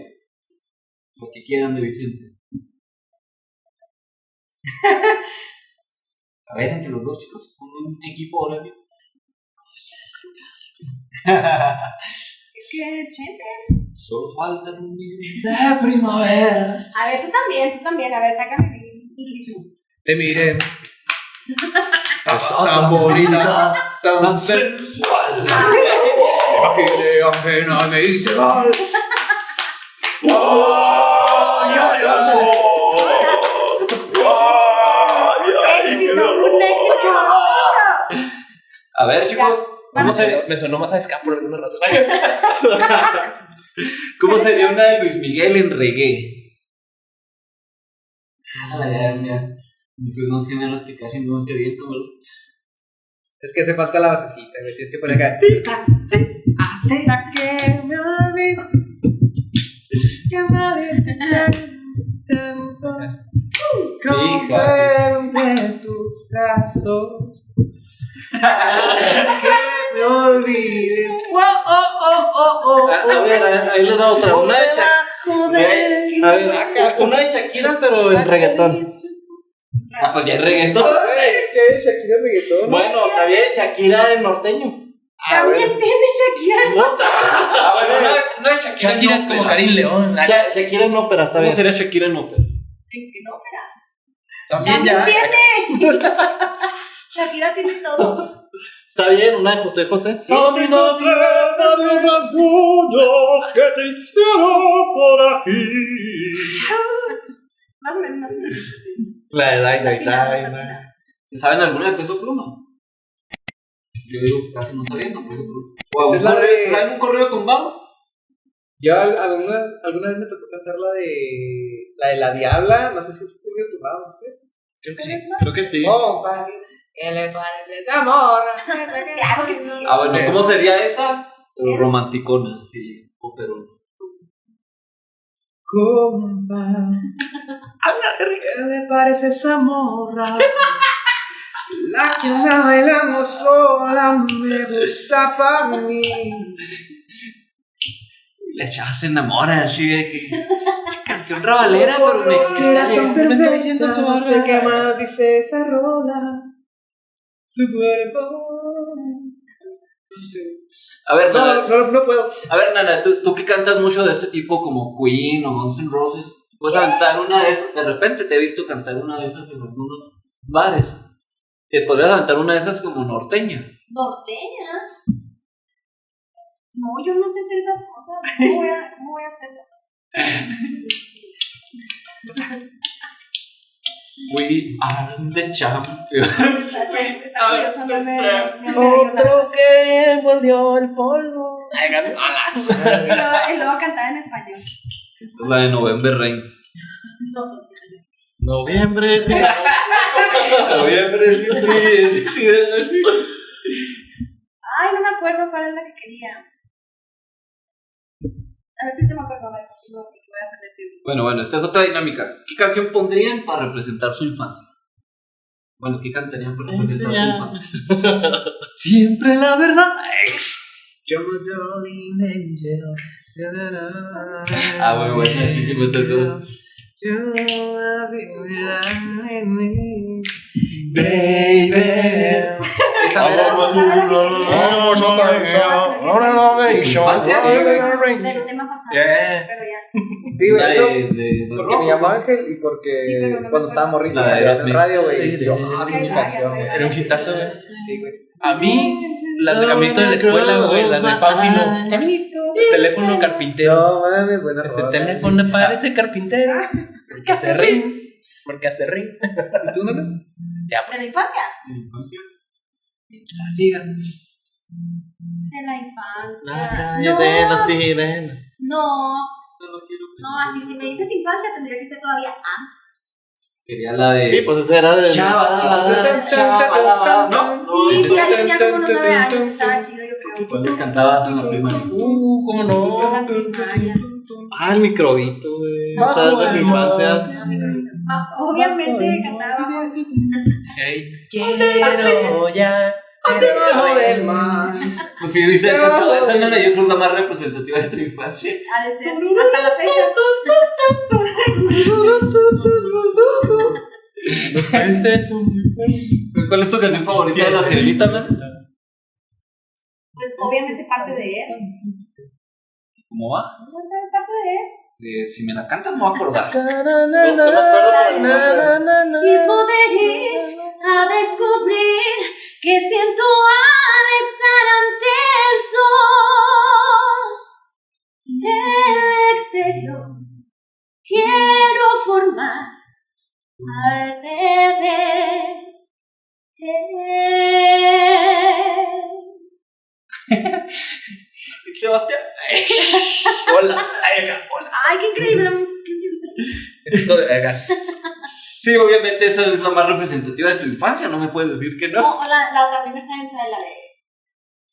Lo que quieran de Vicente. A ver, entre los dos chicos, son un equipo ahora mismo. Es que, Chente. Solo falta un día de primavera. A ver, tú también. A ver, sácame el ritmo. Te miré. Estás tan bonita, tan sensual. imaginé ajena, me hice mal. Un éxito. A ver, chicos, Me sonó más a ska por alguna razón. ¿cómo sería una de Luis Miguel en reggae? Mira. Unos géneros que casi no se vienen, ¿verdad? Es que hace falta la basecita, güey. Tienes que poner acá. Hasta que me olvide. Que me olvide tanto. Como entre tus brazos. Que me olvide. A ver, ahí le da otra. Una de una de Shakira, pero en reggaetón. Ah, pues ya es reggaetón. ¿Qué? Shakira reggaetón. Bueno, está bien, Shakira en norteño. También tiene Shakira. Ah, bueno, no es Shakira. Shakira es como Karim León. Shakira en ópera, está ¿Cómo bien. sería Shakira en ópera? También ya. tiene. Shakira tiene todo. Está bien, una de José José. Sabina tierra de rasguños que te hicieron por aquí. Más o menos. La de Dai. ¿Se saben alguna de Peso Pluma? Yo digo que casi no sabían, ¿no? Peso Pluma. Esa es la de- ¿Saben un correo tumbado? Yo alguna vez me tocó cantar la de la Diabla, no sé si es Julio Tumbado, ¿no es? Creo que sí. Oh, ¿qué le parece esa morra? Claro que sí. Ah, bueno, Sí. ¿cómo sería esa? Romanticona, sí, operón. ¿Cómo va? ¿Qué le parece esa morra? La que anda bailando sola me gusta para mí. La chava se enamora así de que. Canción rabalera, pero me Dios, que era tan existe. me está perfecta, diciendo no zorra. sé qué más dice esa rola. Su cuerpo. A ver, Nana, No puedo. Nana, tú que cantas mucho de este tipo como Queen o Guns N' Roses, puedes cantar una de esas. De repente te he visto cantar una de esas en algunos bares. Te podrías cantar una de esas como norteña. ¿Norteña? No, yo no sé hacer esas cosas. ¿Cómo voy a hacerlas? We are the champions. Está curioso, no me Otro que mordió el polvo. Y lo va a cantar en español. La de November Rain. No. Noviembre, sí. Noviembre, sí. Ay, no me acuerdo cuál es la que quería. A ver si te me acuerdo. A ver, no, voy a perder tiempo. Bueno, esta es otra dinámica. ¿Qué canción pondrían para representar su infancia? Bueno, ¿qué cantarían para representar su infancia? Siempre la verdad. You're my darling angel. Ah, muy bueno, sí me tocó. Baby. Esa era. Del tema pasado. Pero ya. Sí, güey, eso. De Porque me llamó Ángel y porque Sí, pero no me cuando estaba acuerdo. morrito La de salía en el Aerosmith. radio, güey. Y yo, Sí, sí, mi ya, canción, ya sé. Era un hitazo, güey. Sí, güey. A mí, las de Caminito de la escuela, güey, las de Paufino. Caminito. Teléfono carpintero. No mames, buena Ese rola. teléfono parece carpintero. Porque hace ring. Porque hace ring. ¿Y tú, Nana? Ya, ¿De pues. la infancia? Sigan. De la La infancia. calle de las sirenas. No, Solo quiero que- no, así si me dices infancia tendría que ser todavía antes. Quería la de. Sí, pues esa era de. Chabadabada, chabadabada. No. Sí, ahí tenía como unos 9 años, estaba chido yo creo. ¿Cuál les cantabas en la primaria? ¿Cómo En no? la primaria. Ah, el microbito, güey. No, Esa es de mi infancia. No, mi perrito. Obviamente cantaba bajo el- Quiero ya ser Debajo del mar. Pues si dice que toda esa no era, yo creo la más representativa de tu infancia. Ha de ser hasta la fecha. Ese es un... ¿Cuál es tu canción favorita de la Sirenita, man? Pues obviamente parte de él. ¿Cómo va? Parte de él. Si me la cantas, me voy a acordar. Y poder ir a descubrir qué siento al estar ante el sol. El exterior quiero formar parte de él. Sebastián. Hola. Ay, acá. Hola. Ay, qué increíble. Sí, obviamente esa es la más representativa de tu infancia, no me puedes decir que no. No, la también está en la de.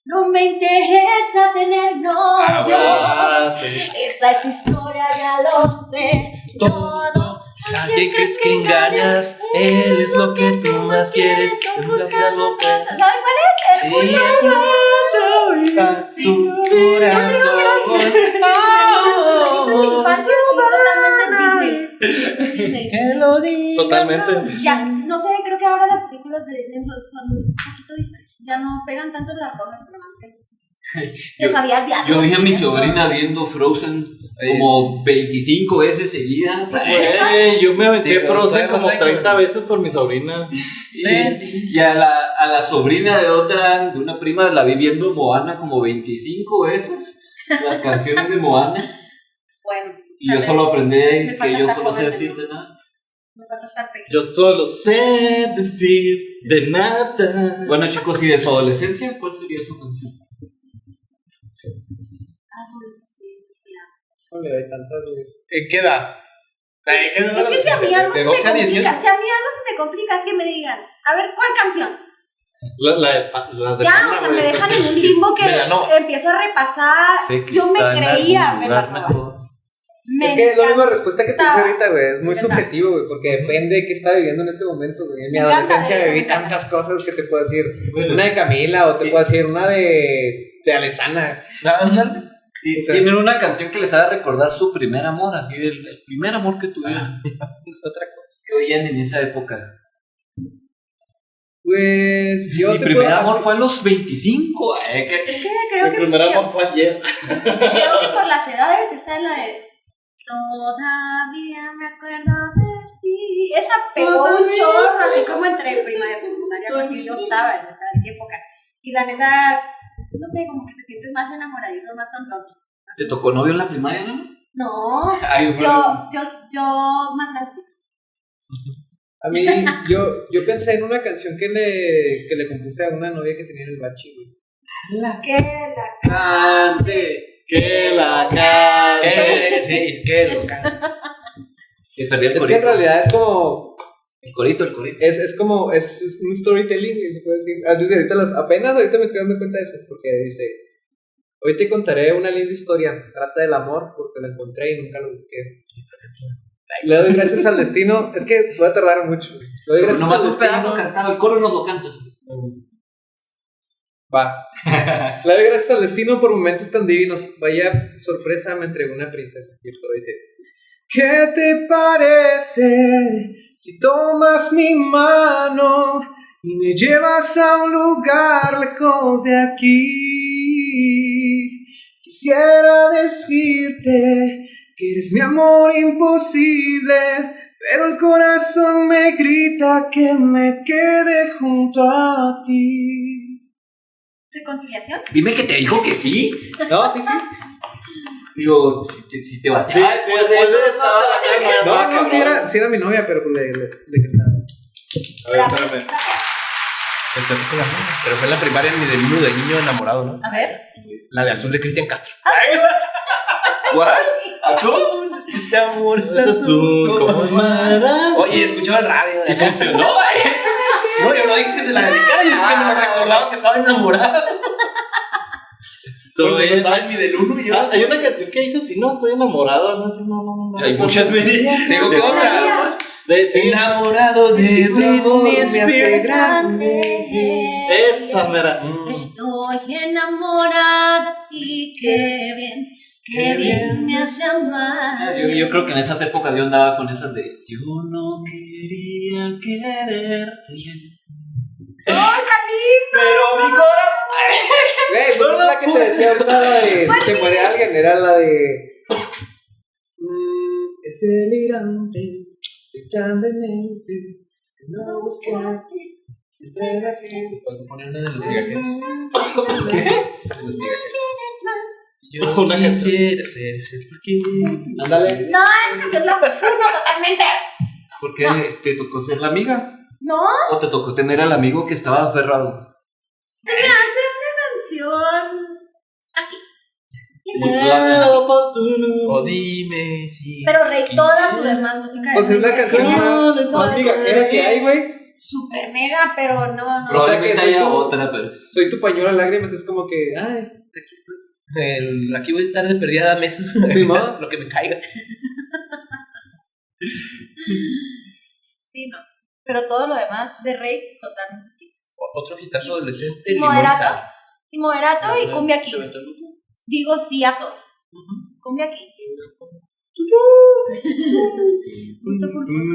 No me interesa tener novio. Ah, sí. Esa es historia, ya lo sé. Todo. ¿A quién crees que engañas? Él es lo que tú más quieres. Engañarlo, pues. ¿Saben cuál es? Sí, a tu corazón. Infancia totalmente Disney. Que lo diga. Totalmente. Ya, no sé, creo que ahora las películas de Disney son un poquito diferentes. Ya no pegan tanto las rolas, pero antes Te sabías diálogos. Yo vi a mi ¿sí? sobrina viendo Frozen como 25 veces seguidas. Güey, yo me aventé Digo, Frozen todavía como más hay 30 veces por mi sobrina. Y a la sobrina de una prima la vi viendo Moana como 25 veces. Las canciones de Moana. Bueno. Y yo tal solo vez aprendí me que falta yo estar solo sé joven, decir de nada. Me falta estar pequeño. Yo solo sé decir de nada. Bueno, chicos, ¿y de su adolescencia? ¿Cuál sería su canción? Adolescencia. Híjole, hay tantas, güey. ¿En qué edad? Es que si a mí algo de se 12 a me 18. complica, si a mí algo se me complica es que me digan, a ver, ¿cuál canción? La de Ya, Hannah, o sea, güey. me dejan en un limbo que Belanova. empiezo a repasar. Sé que Yo me está en creía algún lugar Belanova. mejor. Es que es la misma respuesta que te dije encanta. ahorita, güey. Es muy Me encanta. subjetivo, güey, porque depende de qué estaba viviendo en ese momento, güey. En mi Me encanta, adolescencia de hecho, viví me encanta. tantas cosas que te puedo decir. Bueno. Una de Camila o te puedo decir una de Alesana. Ándale. Y O sea- tienen una canción que les haga recordar su primer amor, así el primer amor que tuvieron, Es otra cosa. que oían en esa época. Pues yo Mi te primer puedo amor hacer- fue a los 25. Es que creo Mi que primer amor fue ayer. creo que por las edades esa es la de todavía me acuerdo de ti. Esa pegó un chorro, así como entre primaria y secundaria, algo así yo estaba en esa época. Y la neta, no sé, como que te sientes más enamoradizo, más tontón. ¿Te tocó novio en la primaria, no? No, Ay, yo más grandecita. A mí, yo pensé en una canción que le compuse a una novia que tenía en el bachi, güey. Que la Cante. Que la cante. Sí, qué loca. Que perdí el Es que corito. en realidad es como, El corito. es como, es un storytelling, güey, se puede decir. Desde ahorita, apenas ahorita me estoy dando cuenta de eso, porque dice, hoy te contaré una linda historia, trata del amor, porque lo encontré y nunca lo busqué. Le doy gracias al destino, es que voy a tardar mucho, güey. Le doy gracias Nomás al un pedazo destino. cantado, el coro nos lo canta. Va. Le doy gracias al destino por momentos tan divinos. Vaya sorpresa me entregó una princesa. Y el coro dice: ¿qué te parece si tomas mi mano y me llevas a un lugar lejos de aquí? Quisiera decirte que eres mi amor imposible, pero el corazón me grita que me quede junto a ti. reconciliación. Dime que te dijo que sí. No, sí, sí. Digo, si te bateaba Sí, después de después eso, de eso, estaba la cara. No, sí era mi novia, pero pues le cantaba. A ver, espérame. Pero fue en la primaria ni del niño de niño enamorado, ¿no? A ver. La de Azul de Cristian Castro. ¿Cuál? ¿Azul? Es que este amor Es azul como el mar azul. Oye, escuchaba el radio. Y funcionó, No, yo no dije que se la dedicara, yo dije que me lo recordaba que estaba enamorada. Porque yo estaba en mi del uno y yo. Hay una canción que dice así, no, estoy enamorado, no así, no. Hay muchas veces. Digo que otra. Sí, enamorado de Britney me hace Spears. grande. esa mera. Estoy enamorada y qué bien me hace amar. Yo creo que en esas épocas yo andaba con esas de yo no quería quererte. ¡Ay, Pero mi corazón. Güey, pues es la que te decía ahorita, la de si se muere alguien, era la de es delirante, es tan demente, que no buscarte entre la gente. Puedes poner una de los migajeros. ¿Qué? De los migajeros. Yo Una canción. quisiera ser ese porque. Ándale. No, esta canción la funo totalmente. ¿Por qué te tocó ser la amiga? No, ¿O te tocó tener al amigo que estaba aferrado? se me hace una canción así. O dime si. Pero Rey, toda su demás música Pues es la canción más Soy migajera que hay, güey. super mega, pero no. O sea que Probablemente soy haya tú. otra, pero. Soy tu pañuelo de lágrimas, es como que, ay, aquí estoy. Aquí voy a estar de perdida mes. Sí, ma. Lo que me caiga. Sí, no. Pero todo lo demás de Rey, totalmente sí. Otro hitazo adolescente. Y Limón y moderato. sal. Y moderato y cumbia kings. Digo sí a todo. Cumbia kings. Gusto culposo.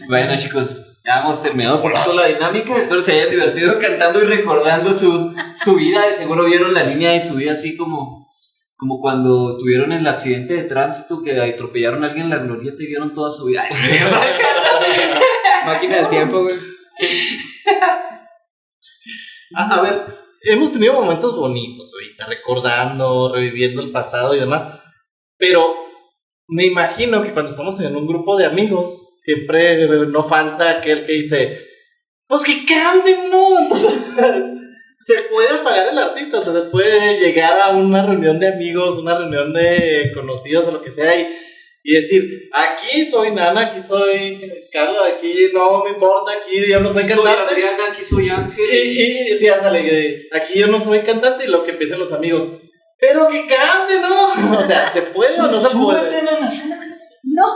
Bueno, chicos, Ya hemos terminado por tanto la dinámica. Espero se hayan divertido cantando y recordando su vida. De seguro vieron la línea de su vida así como cuando tuvieron el accidente de tránsito que atropellaron a alguien en la glorieta y vieron toda su vida. Máquina del tiempo, güey. A ver, hemos tenido momentos bonitos ahorita, recordando, reviviendo el pasado y demás, pero me imagino que cuando estamos en un grupo de amigos, siempre no falta aquel que dice, pues que canten, ¿no? Entonces, se puede apagar el artista, o sea, se puede llegar a una reunión de amigos, una reunión de conocidos o lo que sea y decir, aquí soy Nana, aquí soy Carlos, aquí no me importa, aquí yo no soy Aquí cantante. soy Adriana, aquí soy Ángel. Y sí, ándale, aquí yo no soy cantante y lo que empiezan los amigos, pero que cante, ¿no? O sea, ¿se puede o no se puede? Súbete, Nana. No,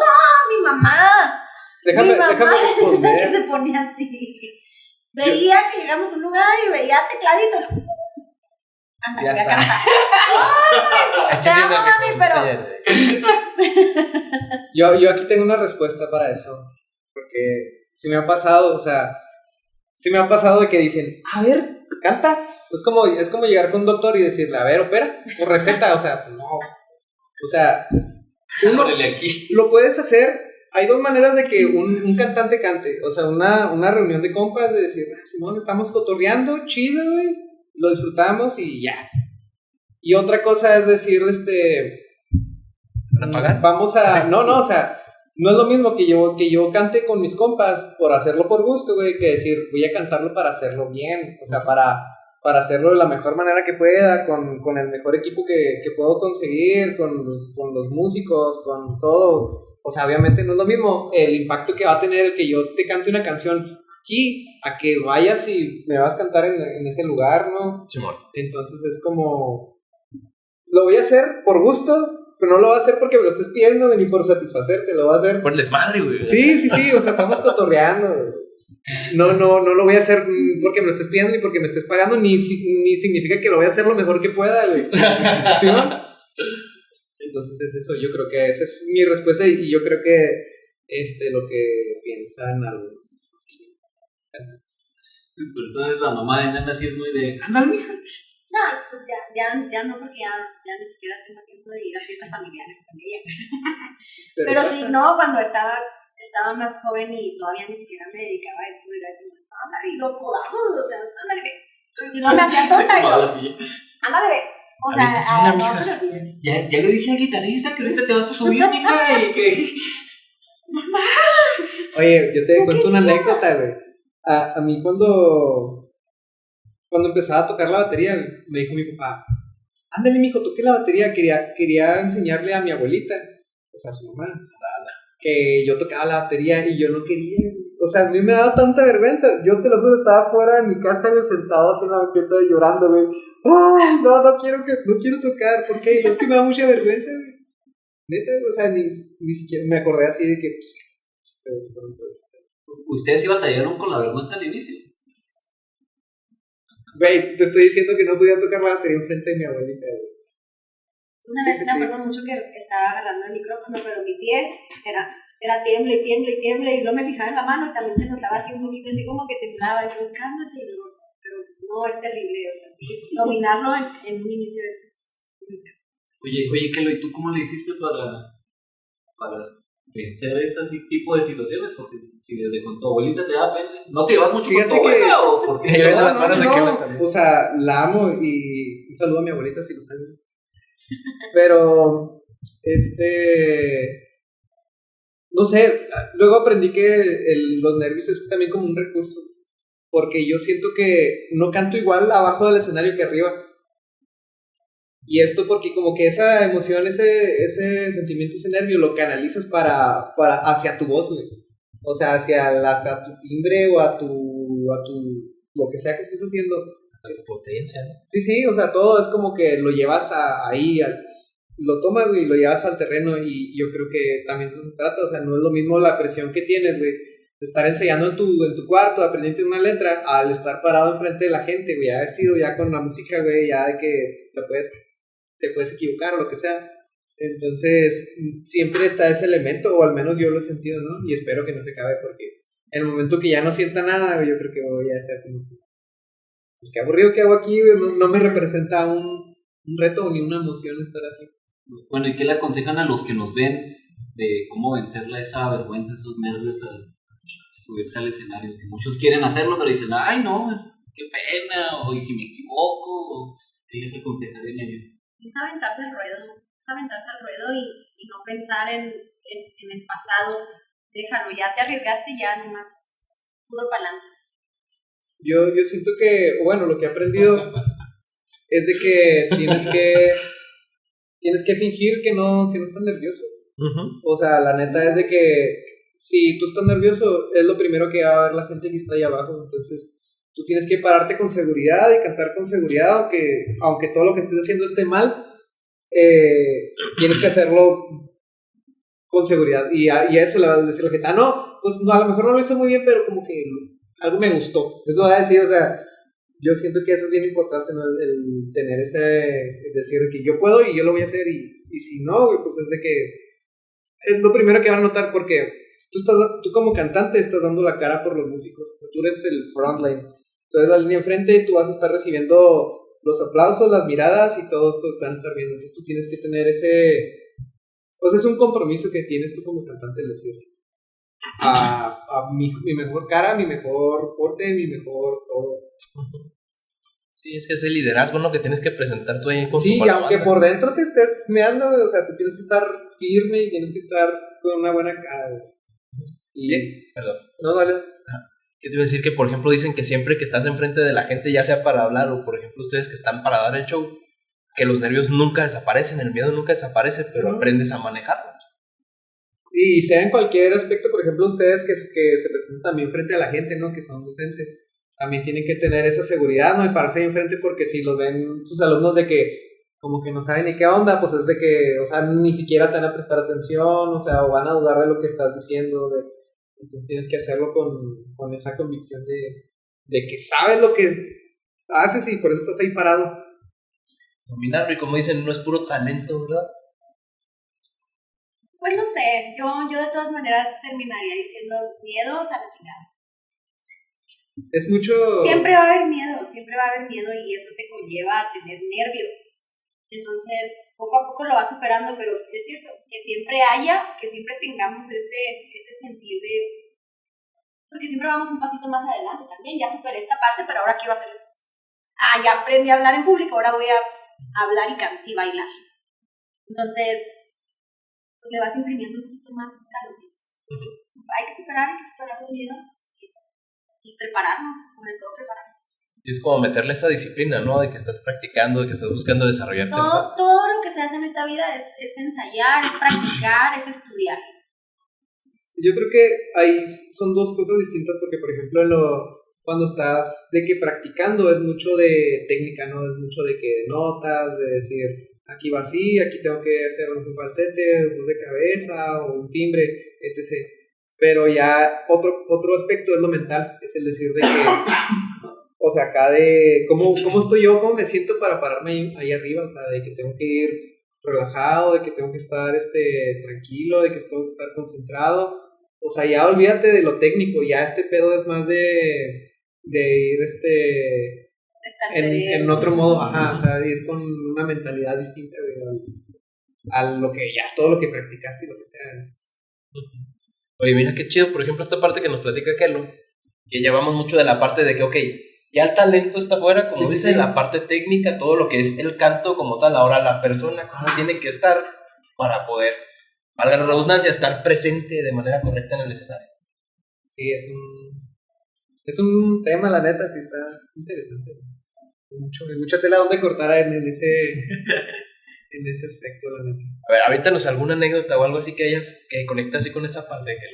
mi mamá. Déjame mi mamá responder. que se ponía así. Veía que llegamos a un lugar y veía tecladito. Anda, Ya voy a está. cantar. Te amo, mami, pero Yo aquí tengo una respuesta para eso. Porque si me ha pasado, o sea, sí me ha pasado de que dicen, a ver, canta. Es como llegar con un doctor y decirle, a ver, opera, o receta, o sea, no. O sea, uno Órale, aquí. lo puedes hacer. Hay dos maneras de que un cantante cante. O sea, una reunión de compas de decir, Simón, estamos cotorreando, chido, güey. Lo disfrutamos y ya. Y otra cosa es decir, ¿Apagar? vamos a... No, o sea, no es lo mismo que yo cante con mis compas por hacerlo por gusto, güey, que decir, voy a cantarlo para hacerlo bien. O sea, para hacerlo de la mejor manera que pueda, con el mejor equipo que puedo conseguir, con los músicos, con todo. O sea, obviamente no es lo mismo el impacto que va a tener el que yo te cante una canción aquí, a que vayas y me vas a cantar en ese lugar, ¿no? Simón. Entonces es como, lo voy a hacer por gusto, pero no lo voy a hacer porque me lo estés pidiendo, ni por satisfacerte, lo voy a hacer. Por el desmadre, güey. Sí, o sea, estamos cotorreando. No lo voy a hacer porque me lo estés pidiendo ni porque me estés pagando, ni significa que lo voy a hacer lo mejor que pueda, güey. ¿Sí, no? Entonces es eso, yo creo que esa es mi respuesta y yo creo que lo que piensan algunos. Entonces la mamá de Nana sí es muy de, ándale, mija. no, pues ya no, porque ya ni siquiera tengo tiempo de ir a fiestas familiares con ella. Pero pasa. sí, no, cuando estaba más joven y todavía ni siquiera me dedicaba a esto, era como, ándale, y los codazos, o sea, ándale, ve. Y no me hacía tonta, y yo, Ahora sí. ándale, ve. O sea, Aviéntese una, no mija. se le olvide. Ya le dije al guitarrista que ahorita te vas a subir, mija, y que... Oye, yo te cuento una anécdota, güey. A mí cuando empezaba a tocar la batería, me dijo mi papá, ándale, mijo, toque la batería. Quería enseñarle a mi abuelita, o sea, a su mamá, que yo tocaba la batería y yo no quería. O sea, a mí me daba tanta vergüenza. Yo te lo juro, estaba fuera de mi casa, güey, sentado así en la banqueta llorando, güey. ¡Ay, no quiero tocar! ¿Por qué? Y es que me da mucha vergüenza, güey. Neta, o sea, ni siquiera me acordé así de que... ¿Ustedes sí batallaron con la vergüenza al inicio? Güey, te estoy diciendo que no podía tocar la batería enfrente de mi abuelita, güey. Una Sí, vez sí, me acuerdo mucho que estaba agarrando el micrófono, pero mi pie era tiemble y luego me fijaba en la mano y también se notaba así un poquito, así como que temblaba, y yo, cálmate, y luego, pero no, es terrible, o sea, sí, dominarlo en un inicio es muy feo. Oye, Kelo, ¿y tú cómo le hiciste para vencer ese tipo de situaciones? Porque si desde con tu abuelita te da pena, ¿no te llevas mucho Fíjate con tu que- abuela o por qué? Yo de las No, manos de Kelo también. o sea, la amo y un saludo a mi abuelita si lo están viendo. Pero, no sé, luego aprendí que los nervios es también como un recurso, porque yo siento que no canto igual abajo del escenario que arriba. Y esto porque como que esa emoción, ese sentimiento, ese nervio lo canalizas para hacia tu voz, güey. O sea, hasta tu timbre o a tu lo que sea que estés haciendo. Hasta tu potencia, ¿no? Sí, o sea, todo es como que lo llevas ahí, lo tomas, güey, y lo llevas al terreno y yo creo que también eso se trata, o sea, no es lo mismo la presión que tienes, güey, de estar ensayando en tu cuarto, aprendiendo una letra, al estar parado enfrente de la gente, güey, ya vestido, ya con la música, güey, ya de que te puedes equivocar o lo que sea. Entonces, siempre está ese elemento, o al menos yo lo he sentido, ¿no? Y espero que no se acabe porque En el momento que ya no sienta nada, güey, yo creo que voy a hacer como, pues qué aburrido que hago aquí, güey, no me representa un reto ni una emoción estar aquí. Bueno, ¿y qué le aconsejan a los que nos ven de cómo vencerla esa vergüenza, esos nervios al subirse al escenario? Que muchos quieren hacerlo, pero dicen, ay no, qué pena, o y si me equivoco, o ¿qué les aconsejarían ellos? Es aventarse al ruedo y no pensar en el pasado. Déjalo, ya te arriesgaste, ya nomás puro pa'lante. Yo siento que, bueno, lo que he aprendido es de que tienes que fingir que no estás nervioso. O sea, la neta es de que si tú estás nervioso, es lo primero que va a ver la gente que está ahí abajo. Entonces, tú tienes que pararte con seguridad y cantar con seguridad, aunque todo lo que estés haciendo esté mal, tienes que hacerlo con seguridad. Y a eso le vas a decir a la gente, no, pues no, a lo mejor no lo hizo muy bien, pero como que algo me gustó. Eso va a decir, o sea, yo siento que eso es bien importante, ¿no? El tener decir que yo puedo y yo lo voy a hacer, y si no, pues es de que es lo primero que van a notar, porque tú como cantante estás dando la cara por los músicos, o sea, tú eres el frontline, tú eres la línea enfrente, tú vas a estar recibiendo los aplausos, las miradas, y todos te van a estar viendo. Entonces tú tienes que tener pues es un compromiso que tienes tú como cantante, el decir a mi mejor cara, mi mejor porte, mi mejor todo. Sí, es que es el liderazgo, ¿no? Que tienes que presentar tú ahí con Sí, tu y aunque banda. por dentro te estés meando, o sea, tú tienes que estar firme y tienes que estar con una buena cara, güey. Perdón. No, vale. ¿Qué te iba a decir? Que, por ejemplo, dicen que siempre que estás enfrente de la gente, ya sea para hablar o, por ejemplo, ustedes que están para dar el show, que los nervios nunca desaparecen, el miedo nunca desaparece, pero aprendes a manejarlo. Y sea en cualquier aspecto, por ejemplo, ustedes que se presentan también frente a la gente, ¿no? Que son docentes, también tienen que tener esa seguridad, ¿no? Y pararse ahí enfrente, porque si los ven sus alumnos de que como que no saben ni qué onda, pues es de que, o sea, ni siquiera te van a prestar atención, o sea, o van a dudar de lo que estás diciendo, entonces tienes que hacerlo con esa convicción de que sabes lo que haces y por eso estás ahí parado. Dominarlo, y como dicen, no es puro talento, ¿verdad? Pues no sé, yo de todas maneras terminaría diciendo miedos a la chingada. Es mucho... Siempre va a haber miedo y eso te conlleva a tener nervios. Entonces, poco a poco lo vas superando, pero es cierto que siempre tengamos ese sentir de... Porque siempre vamos un pasito más adelante también. Ya superé esta parte, pero ahora quiero hacer esto. Ya aprendí a hablar en público, ahora voy a hablar y bailar. Entonces, pues le vas imprimiendo un poquito más escaloncitos. Hay que superar los miedos y prepararnos, sobre todo prepararnos. Y es como meterle esa disciplina, ¿no? De que estás practicando, de que estás buscando desarrollarte. Todo lo que se hace en esta vida es ensayar, es practicar, es estudiar. Yo creo que ahí son dos cosas distintas, porque por ejemplo cuando estás de que practicando es mucho de técnica, ¿no? Es mucho de que notas, de decir aquí va así, aquí tengo que hacer un falsete, un voz de cabeza o un timbre, etc. Pero ya otro aspecto es lo mental, es el decir de que, o sea, acá de cómo estoy yo, cómo me siento para pararme ahí arriba, o sea, de que tengo que ir relajado, de que tengo que estar tranquilo, de que tengo que estar concentrado. O sea, ya olvídate de lo técnico, ya este pedo es más de ir en otro modo, o sea, de ir con una mentalidad distinta a lo que ya, todo lo que practicaste y lo que sea. Oye, mira qué chido, por ejemplo, esta parte que nos platica Kelo, que llevamos mucho de la parte de que, ok, ya el talento está afuera, como dice, la parte técnica, todo lo que es el canto como tal, ahora la persona, cómo tiene que estar para poder, valga la redundancia, estar presente de manera correcta en el escenario. Sí, es un tema, la neta, sí está interesante. Mucha tela donde cortar en ese aspecto, la neta. A ver, ahorita nos alguna anécdota o algo así que conecte así con esa parte que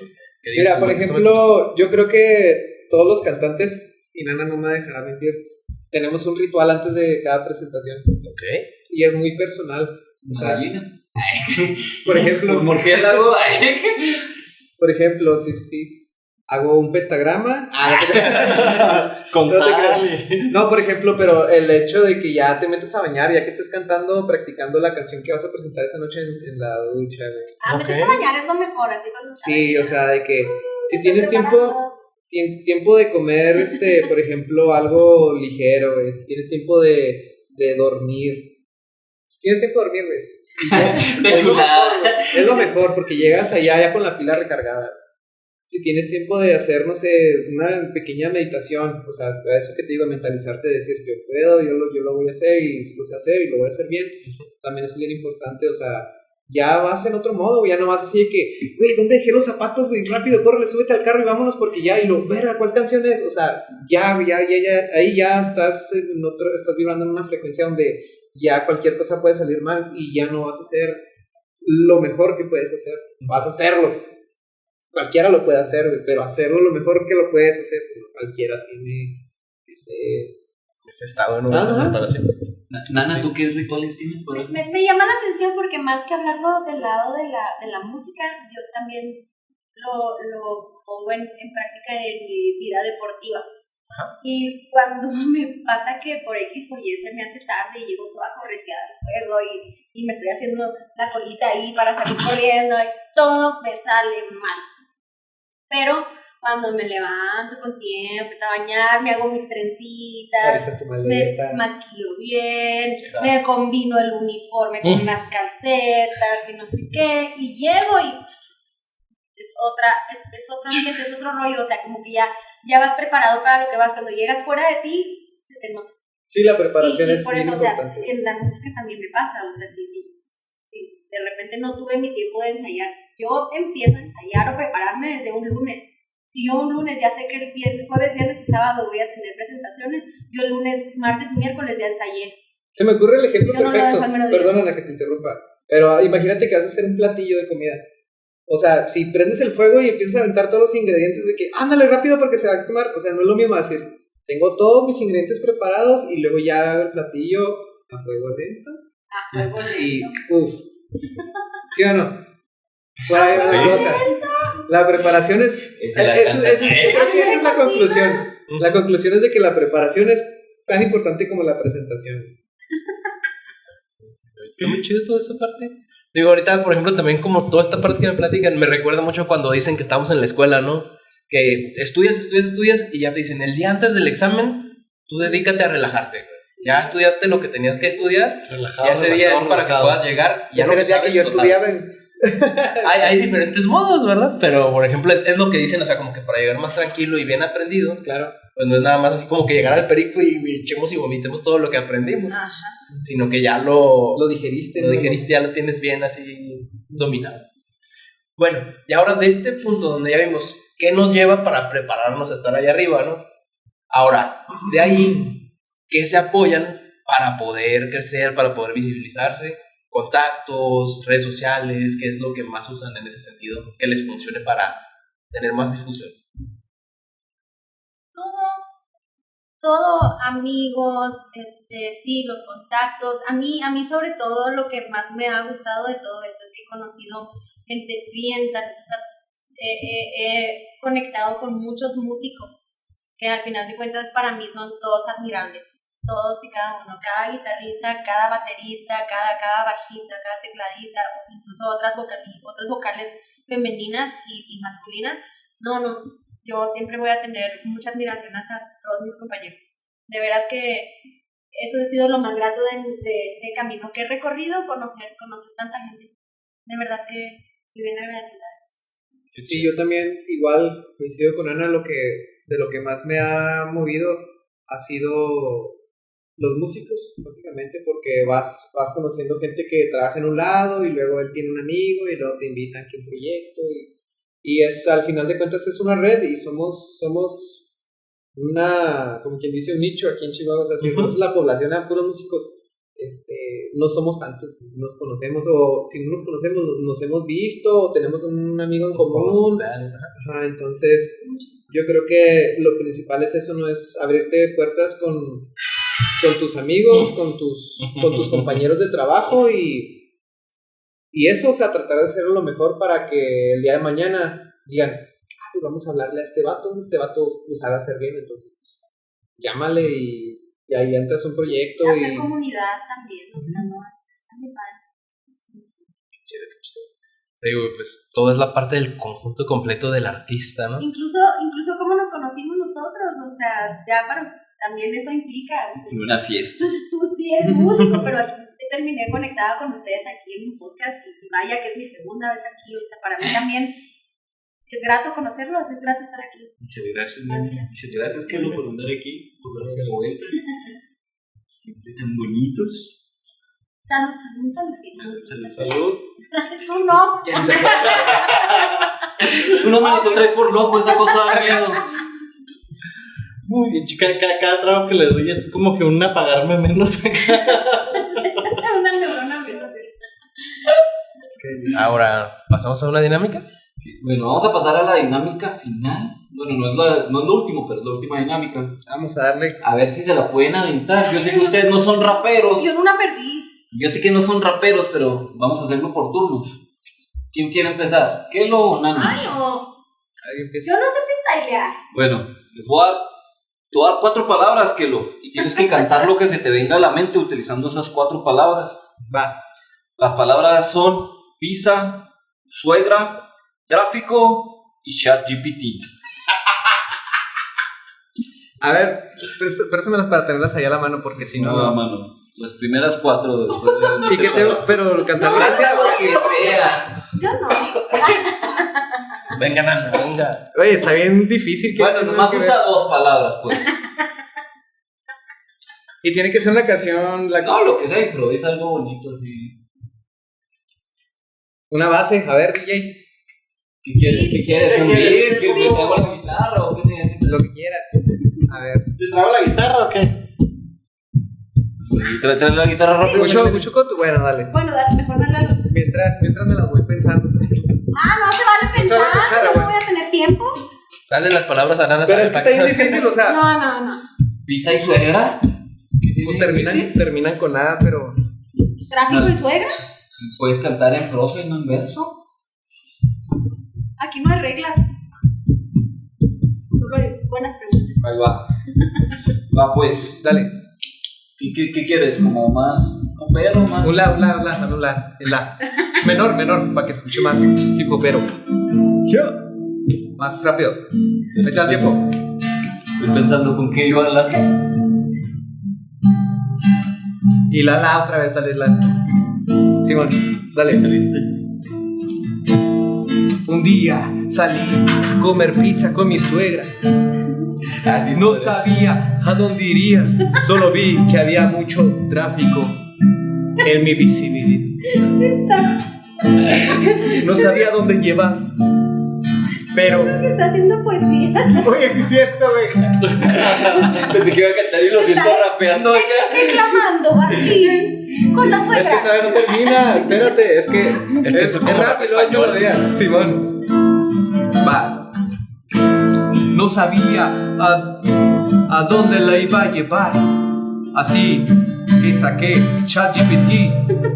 mira, por ejemplo, yo creo que todos los cantantes, y Nana no me dejará mentir, tenemos un ritual antes de cada presentación. Ok. Y es muy personal. O sea, por ejemplo, un murciélago. Por ejemplo, sí. Hago un pentagrama. Con sal. No, por ejemplo, pero el hecho de que ya te metes a bañar, ya que estés practicando la canción que vas a presentar esa noche en la ducha, güey. Meterte a bañar es lo mejor, así cuando sí, o sea, de que si tienes tiempo, tiempo de comer, por ejemplo, algo ligero, güey. Si tienes tiempo de dormir. Si tienes tiempo de dormir, güey. De Es lo chulada. mejor, güey. Es lo mejor, porque llegas allá ya con la pila recargada. Si tienes tiempo de hacer, no sé, una pequeña meditación, o sea, eso que te digo, mentalizarte, decir, yo puedo, yo lo voy a hacer y lo sé hacer y lo voy a hacer bien, también es bien importante, o sea, ya vas en otro modo, ya no vas así de que, güey, ¿dónde dejé los zapatos, güey? Rápido, córrele, súbete al carro y vámonos porque ya, y verga, ¿cuál canción es? O sea, ya, ahí ya estás estás vibrando en una frecuencia donde ya cualquier cosa puede salir mal y ya no vas a hacer lo mejor que puedes hacer, vas a hacerlo. Cualquiera lo puede hacer, güey, pero hacerlo lo mejor que lo puedes hacer, pues, cualquiera tiene Ese estado de Ajá. preparación. Nana, ¿tú qué rituales tienes por ahí? Me llama la atención porque más que hablarlo del lado de la música, yo también lo pongo en práctica en mi vida deportiva. Ajá. Y cuando me pasa que por X o Y se me hace tarde y llego toda correteada al juego y me estoy haciendo la colita ahí para salir corriendo, y todo me sale mal. Pero cuando me levanto con tiempo a bañar, me hago mis trencitas, Alistas tu me maleta. maquillo bien, Claro. me combino el uniforme con unas calcetas y no sé qué, y llego y es otro ambiente, es otro rollo, o sea, como que ya vas preparado para lo que vas, cuando llegas fuera de ti, se te nota. Sí, la preparación Y es por bien eso, o sea, importante. en la música también me pasa, o sea, sí, de repente no tuve mi tiempo de ensayar. Yo empiezo a ensayar o prepararme desde un lunes. Si yo un lunes ya sé que el jueves, viernes y sábado voy a tener presentaciones, yo el lunes, martes y miércoles ya ensayé. Se me ocurre el ejemplo Yo no lo perfecto. dejo al mediodía. Perdóname que te interrumpa. Pero imagínate que vas a hacer un platillo de comida. O sea, si prendes el fuego y empiezas a aventar todos los ingredientes de que, ándale rápido porque se va a quemar. O sea, no es lo mismo decir, tengo todos mis ingredientes preparados y luego ya hago el platillo a fuego lento. A fuego Y, lento. uff. ¿Sí o no? Por ahí va la Sí. cosa. La preparación es. Esa es la yo canción. creo que esa es la Cocina. conclusión. La conclusión es de que la preparación es tan importante como la presentación. Está muy chido toda esa parte. Digo, ahorita, por ejemplo, también como toda esta parte que me platican, me recuerda mucho cuando dicen que estamos en la escuela, ¿no? Que estudias y ya te dicen, el día antes del examen, tú dedícate a relajarte. Ya estudiaste lo que tenías que estudiar, Relajado, ya ese día es relajado, para relajado. que puedas llegar. Ya Ese lo era el día sabes, que yo lo estudiaba sabes. en. Hay diferentes modos, ¿verdad? Pero, por ejemplo, es lo que dicen, o sea, como que para llegar más tranquilo y bien aprendido, Claro. pues no es nada más así como que llegar al perico y echemos y vomitemos todo lo que aprendimos, Ajá. sino que ya lo Digeriste. lo ¿no? digeriste, ya lo tienes bien así dominado. Bueno, y ahora de este punto donde ya vimos qué nos lleva para prepararnos a estar ahí arriba, ¿no? Ahora, de ahí, ¿qué se apoyan para poder crecer, para poder visibilizarse? Contactos, redes sociales, ¿qué es lo que más usan en ese sentido? Que les funcione para tener más difusión. Todo, amigos, sí, los contactos. A mí sobre todo lo que más me ha gustado de todo esto es que he conocido gente bien talentosa. He conectado con muchos músicos que al final de cuentas para mí son todos admirables. Todos y cada uno, cada guitarrista, cada baterista, cada bajista, cada tecladista, incluso otras vocales femeninas y masculinas. No, yo siempre voy a tener mucha admiración hacia todos mis compañeros. De veras que eso ha sido lo más grato de este camino que he recorrido, conocer tanta gente. De verdad que estoy bien agradecida de eso. Sí, yo también igual coincido con Ana, de lo que más me ha movido ha sido los músicos, básicamente, porque vas conociendo gente que trabaja en un lado y luego él tiene un amigo y luego te invitan a un proyecto y es, al final de cuentas es una red y somos una, como quien dice, un nicho aquí en Chihuahua. O sea, si conoces la población a puros músicos, no somos tantos, nos conocemos, o si no nos conocemos, nos hemos visto, o tenemos un amigo en común. Ajá, entonces, yo creo que lo principal es eso, no es abrirte puertas con tus amigos, con tus compañeros de trabajo y eso, o sea, tratar de hacerlo lo mejor para que el día de mañana digan, pues vamos a hablarle a este vato pues sabe hacer bien, entonces pues, llámale y ahí entras un proyecto. Hacer comunidad también, o sea, no, está muy padre. Te digo, pues todo es la parte del conjunto completo del artista, ¿no? Incluso cómo nos conocimos nosotros, o sea, ya también eso implica. En una fiesta. Tú sí eres músico, pero aquí terminé conectada con ustedes aquí en un podcast y vaya que es mi segunda vez aquí, o sea, para mí también es grato conocerlos, es grato estar aquí. Muchas gracias. Gracias. Muchas gracias, Carlos, por andar aquí, por darse la vuelta. Siempre tan bonitos. Salud. Salud. Tú no. Tú no me lo traes por loco, esa cosa da miedo. Muy bien, chicas. Cada trago que le doy es como que un apagarme menos. Una neurona menos. Ahora, ¿pasamos a una dinámica? Bueno, vamos a pasar a la dinámica final. Bueno, no es lo último, pero es la última dinámica. Vamos a darle. A ver si se la pueden aventar. Yo sé que ustedes no son raperos. Yo no la perdí. Yo sé que no son raperos, pero vamos a hacerlo por turnos. ¿Quién quiere empezar? ¿Kelo o Nana? Ay, no. Yo no sé freestylear. Bueno, te voy a dar 4 palabras, Kelo, y tienes que cantar lo que se te venga a la mente utilizando esas 4 palabras. Va. Las palabras son pizza, suegra, tráfico y ChatGPT. A ver, préstamelas para tenerlas ahí a la mano porque si no. No, mano. Las primeras 4 después de... ¿Y qué te.? Pero cantar Gracias lo que sea. Yo no. Venga, Nana, venga. Oye, está bien difícil. Que Bueno, tenga nomás que usa ver. 2 palabras, pues. Y tiene que ser una canción. No, lo que sea, improvisa algo bonito así. Una base. A ver, DJ. ¿Qué quieres? ¿Qué quieres? ¿Un beat? ¿Quieres que te haga la guitarra o qué necesitas? Lo que quieras. A ver. ¿Te trago la guitarra o qué? Trae la guitarra rápido. Mucho con tu. Bueno, dale. Bueno, mejor darle a los. Mientras me las voy pensando. No se vale pensar. Yo no voy a tener tiempo. Salen las palabras a Nana. Pero es que está bien difícil, o sea. No. ¿Pizza y suegra? Pues terminan con nada, pero. ¿Tráfico y suegra? ¿Puedes cantar en prosa y no en verso? Aquí no hay reglas. Solo hay buenas preguntas. Ahí va. Va, pues. Dale. ¿Qué quieres? ¿Como más popero? Más... Un la. El la. Menor, para que se escuche más hip hopero. Más rápido. Ahí está el tiempo. Estoy pensando con qué iba a hablar. Y la otra vez, dale la. Simón, dale. Un día salí a comer pizza con mi suegra. No sabía a dónde iría, solo vi que había mucho tráfico en mi visibilidad. No sabía dónde llevar, pero... Está haciendo poesía. Oye, sí es cierto, güey. Pensé que iba a cantar y lo siento rapeando acá. Declamando aquí con la Es que suegra. todavía no termina, espérate, es que es como rápido, español. Simón. Va. No sabía a dónde la iba a llevar, así que saqué ChatGPT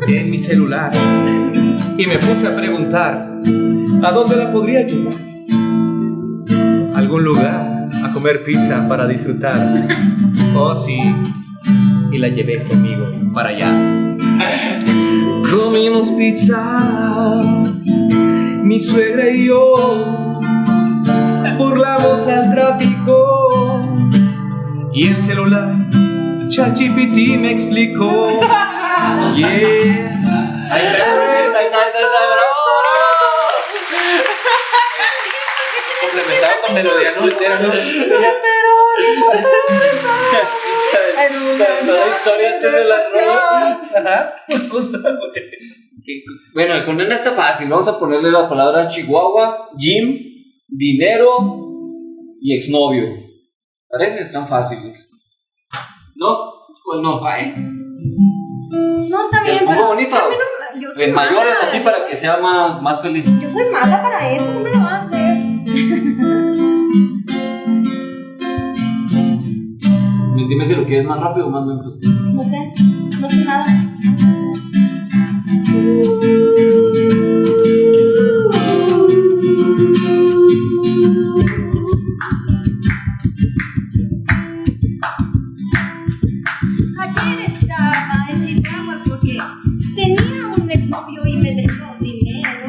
en mi celular y me puse a preguntar a dónde la podría llevar. Algún lugar a comer pizza para disfrutar. Oh sí, y la llevé conmigo para allá. Comimos pizza, mi suegra y yo. Burlamos al tráfico y el celular ChatGPT me explicó. Yeah. Ahí está, güey. Complementado con melodía noventera, ¿no? La historia antes de la rola. Ajá. Justo, güey. Bueno, con Nana está fácil. Vamos a ponerle la palabra Chihuahua, gym, dinero y exnovio. Parece que están fáciles. ¿No? Pues no, No, está bien, ¿Te pongo pero bonito? a mí no- yo soy En mayores mala. aquí para que sea más feliz. Yo soy mala para eso, no me lo vas a hacer. Dime si lo quieres más rápido o más lento. No sé nada. Ayer estaba en Chihuahua porque tenía un exnovio y me dejó dinero.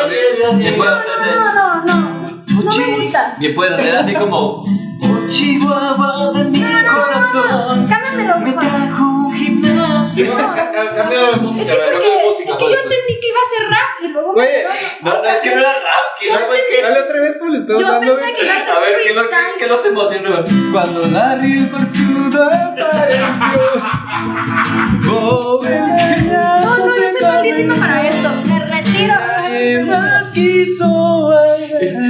Bien puedes hacer. No me gusta. Bien puedes hacer así como. Oh, Chihuahua de mi corazón. Cámbiamelo, Me por favor. trajo un gimnasio. Cambio de Es música, que, a ver. porque, es que yo entendí que iba a ser rap y luego Güey, No, es que no era rap. Que no fue que. dale otra vez como le estás yo dando, pensé güey. que iba a ser A ver, freestyle. ¿qué los emociona? Cuando Larry el Farsudo apareció. Joven No, yo soy malísima para esto. Me retiro.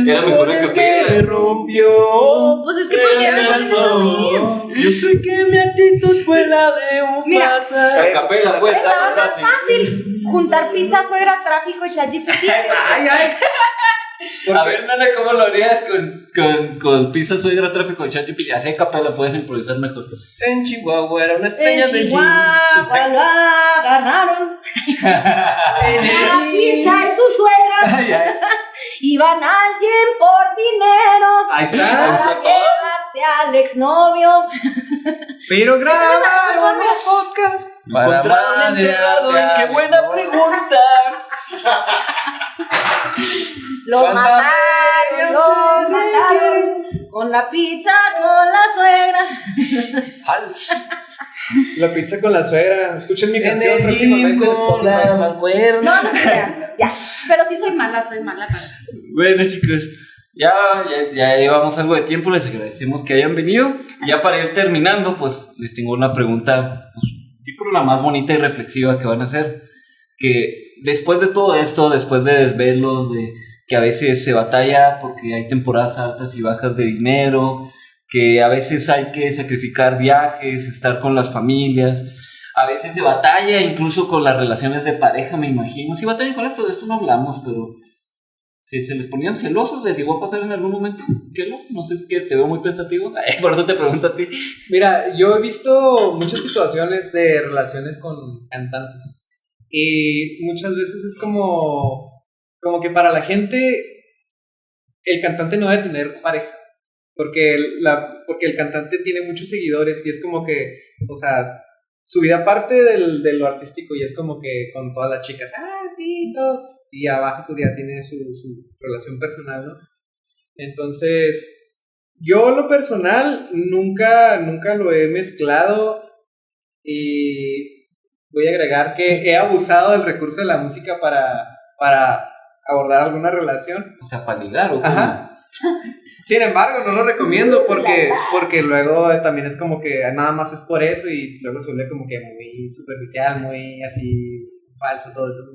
Era mejor que que rompió. Pues es que porque me pones eso a mí. Yo sé que mi actitud fue la de un Mira. pata. Capela, pues, está Estaba más más fácil juntar pizza, suegra, tráfico y ChatGPT. Ay. A ver, Nana, ¿cómo lo harías con pizza, suegra, tráfico, ChatGPT? Así a capela puedes improvisar mejor. En Chihuahua era una estrella En de Chihuahua lo agarraron. La pizza y su suegra Ay. iban a alguien por dinero Ahí está. para llevarse al exnovio. Pero grabaron un podcast. Para Encontraron madrearse enterrado, a ¡qué buena Alex pregunta! Lo mataron con la pizza, con la suegra. La pizza con la suegra. Escuchen mi En canción el próximamente en gym con la Spotify. No, mancuerna. no se crean. Ya. Pero sí soy mala para eso. Bueno, chicos, ya llevamos algo de tiempo, les agradecemos que hayan venido. Y ya para ir terminando, pues les tengo una pregunta, pues, yo creo la más bonita y reflexiva que van a hacer. Que después de todo esto, después de desvelos, de que a veces se batalla porque hay temporadas altas y bajas de dinero, que a veces hay que sacrificar viajes, estar con las familias, a veces se batalla incluso con las relaciones de pareja, me imagino. Si batallan con esto, de esto no hablamos, pero si se les ponían celosos, ¿les llegó a pasar en algún momento? ¿Qué no sé, es que te veo muy pensativo. Por eso te pregunto a ti. Mira, yo he visto muchas situaciones de relaciones con cantantes. Y muchas veces es como que para la gente el cantante no debe tener pareja. Porque el cantante tiene muchos seguidores y es como que, o sea, su vida parte de lo artístico y es como que con todas las chicas, sí, todo. Y abajo pues ya tiene su relación personal, ¿no? Entonces, yo lo personal nunca lo he mezclado y voy a agregar que he abusado del recurso de la música para abordar alguna relación. O sea, para ligar o cómo. Ajá. Sin embargo, no lo recomiendo porque luego también es como que nada más es por eso y luego suele como que muy superficial, muy así falso todo. Entonces,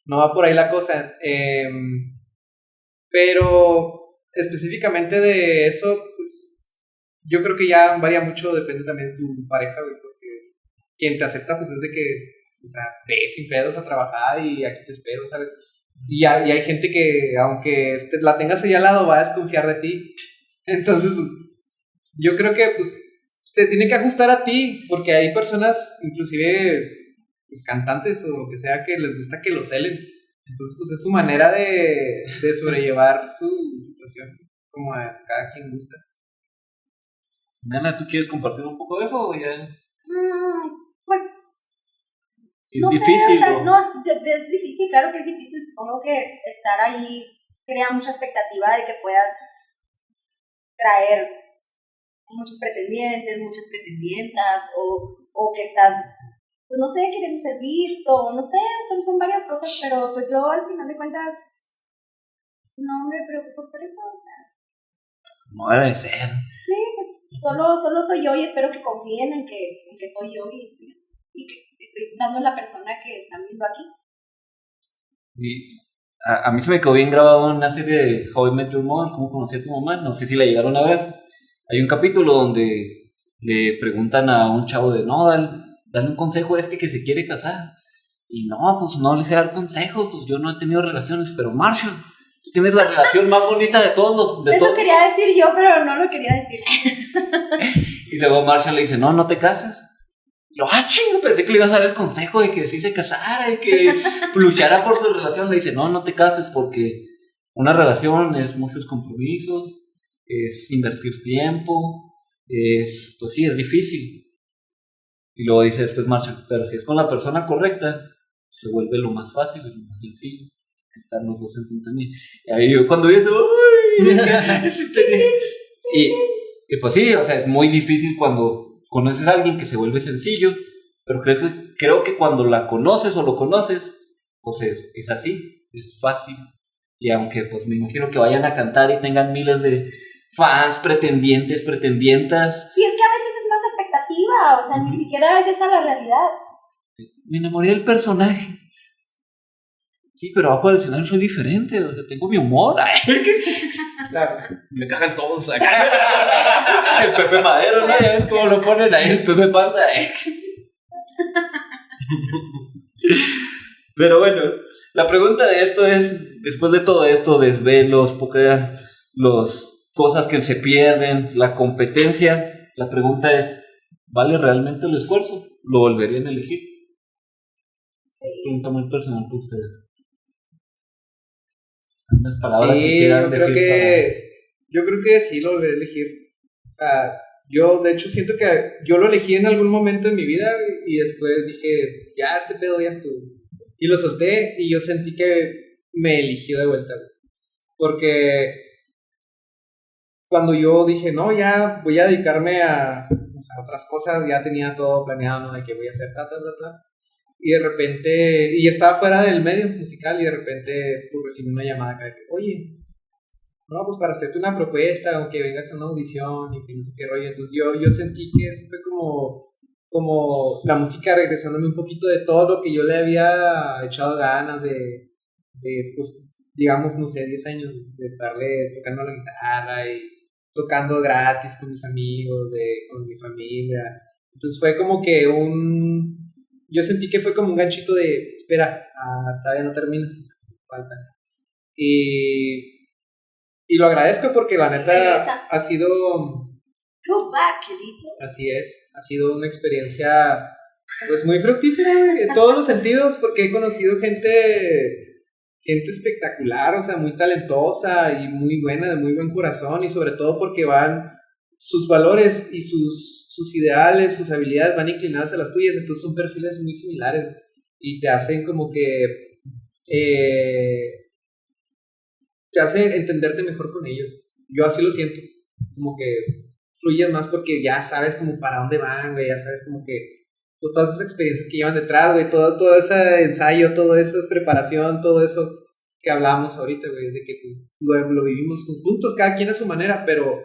no va por ahí la cosa. Pero específicamente de eso, pues yo creo que ya varía mucho, depende también de tu pareja, güey, porque quien te acepta pues es de que, o sea, ve sin pedos a trabajar y aquí te espero, ¿sabes? Y hay gente que, aunque la tengas ahí al lado, va a desconfiar de ti. Entonces, pues, yo creo que, pues, te tiene que ajustar a ti, porque hay personas, inclusive, pues, cantantes o lo que sea, que les gusta que lo celen. Entonces, pues, es su manera de sobrellevar su situación, como a cada quien gusta. Nana, ¿tú quieres compartir un poco de eso o ya? Pues, Sí, no es sé, difícil. o sea, ¿no? es difícil, claro que es difícil. Supongo que estar ahí crea mucha expectativa de que puedas traer muchos pretendientes, muchas pretendientas, o que estás, pues no sé, queriendo ser visto, no sé, son varias cosas, pero pues yo al final de cuentas no me preocupo por eso, o sea. No debe de ser. Sí, pues solo soy yo y espero que confíen en que soy yo y que estoy dando la persona que están viendo aquí. Y a mí se me quedó bien grabado en una serie de How I Met Your Mother, ¿cómo conocí a tu mamá? No sé si la llegaron a ver. Hay un capítulo donde le preguntan a un chavo de, no, dale un consejo a este que se quiere casar. Y no, pues no le sé dar consejo, pues yo no he tenido relaciones, pero Marshall, tú tienes la relación más bonita de todos los... Eso quería decir yo, pero no lo quería decir. Y luego Marshall le dice, no te cases. Y yo, chingo, pensé que le ibas a dar el consejo de que sí se casara y que luchara por su relación. Le dice, no te cases porque una relación es muchos compromisos, es invertir tiempo, pues sí, es difícil. Y luego dice después Marshall, pero si es con la persona correcta, se vuelve lo más fácil, lo más sencillo. que están los dos en sintonía. Y ahí yo cuando vi eso, y pues sí, o sea, es muy difícil cuando conoces a alguien que se vuelve sencillo, pero creo que cuando la conoces o lo conoces, pues es así, es fácil. Y aunque pues me imagino que vayan a cantar y tengan miles de fans, pretendientes, pretendientas. Y es que a veces es más la expectativa, o sea, ni siquiera es esa la realidad. Me enamoré del personaje. Sí, pero abajo del escenario soy diferente, o sea, tengo mi humor. Claro. Me cagan todos acá. El Pepe Madero, ¿no? Ya ves cómo lo ponen ahí, el Pepe Panda. Pero bueno, la pregunta de esto es, después de todo esto, desvelos, los cosas que se pierden, la competencia, la pregunta es, ¿vale realmente el esfuerzo? ¿Lo volverían a elegir? Sí. Es pregunta muy personal para ustedes. Unas palabras que Sí, quieran decir yo creo que sí lo volveré a elegir. O sea, yo de hecho siento que yo lo elegí en algún momento de mi vida y después dije, ya este pedo ya estuvo. Y lo solté y yo sentí que me eligió de vuelta. Porque cuando yo dije, no, ya voy a dedicarme a otras cosas, ya tenía todo planeado, ¿no? De que voy a hacer ta. Y de repente, y estaba fuera del medio musical y de repente pues, recibí una llamada acá de que, oye, no, pues para hacerte una propuesta o que vengas a una audición y que no sé qué rollo. Entonces yo sentí que eso fue como la música regresándome un poquito de todo lo que yo le había echado ganas de pues, digamos, no sé, 10 años de estarle tocando la guitarra y tocando gratis con mis amigos, con mi familia. Entonces fue como que yo sentí que fue como un ganchito de, espera, todavía no terminas, falta. Y lo agradezco porque la neta ha sido... Go back, Kelito. Así es, ha sido una experiencia pues muy fructífera, güey, en todos los sentidos, porque he conocido gente espectacular, o sea, muy talentosa y muy buena, de muy buen corazón, y sobre todo porque sus valores y sus ideales, sus habilidades van inclinadas a las tuyas, entonces son perfiles muy similares y te hacen como que te hace entenderte mejor con ellos. Yo así lo siento, como que fluyes más porque ya sabes como para dónde van, güey, ya sabes como que pues todas esas experiencias que llevan detrás, güey, todo ese ensayo, toda esa preparación, todo eso que hablamos ahorita, güey, de que pues, lo vivimos juntos, cada quien a su manera, pero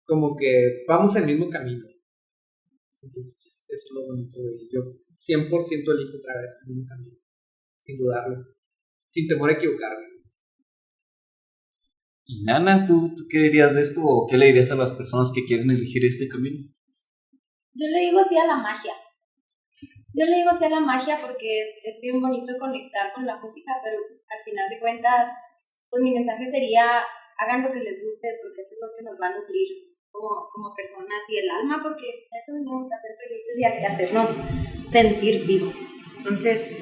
como que vamos en el mismo camino. Entonces, eso es lo bonito, güey. Yo 100% elijo otra vez el mismo camino, sin dudarlo, sin temor a equivocarme. Y Nana, ¿tú qué dirías de esto o qué le dirías a las personas que quieren elegir este camino? Yo le digo sí a la magia. Yo le digo sí a la magia porque es bien bonito conectar con la música, pero al final de cuentas, pues mi mensaje sería, hagan lo que les guste porque eso es lo que nos va a nutrir como personas y el alma, porque eso venimos a ser felices y a hacernos sentir vivos. Entonces,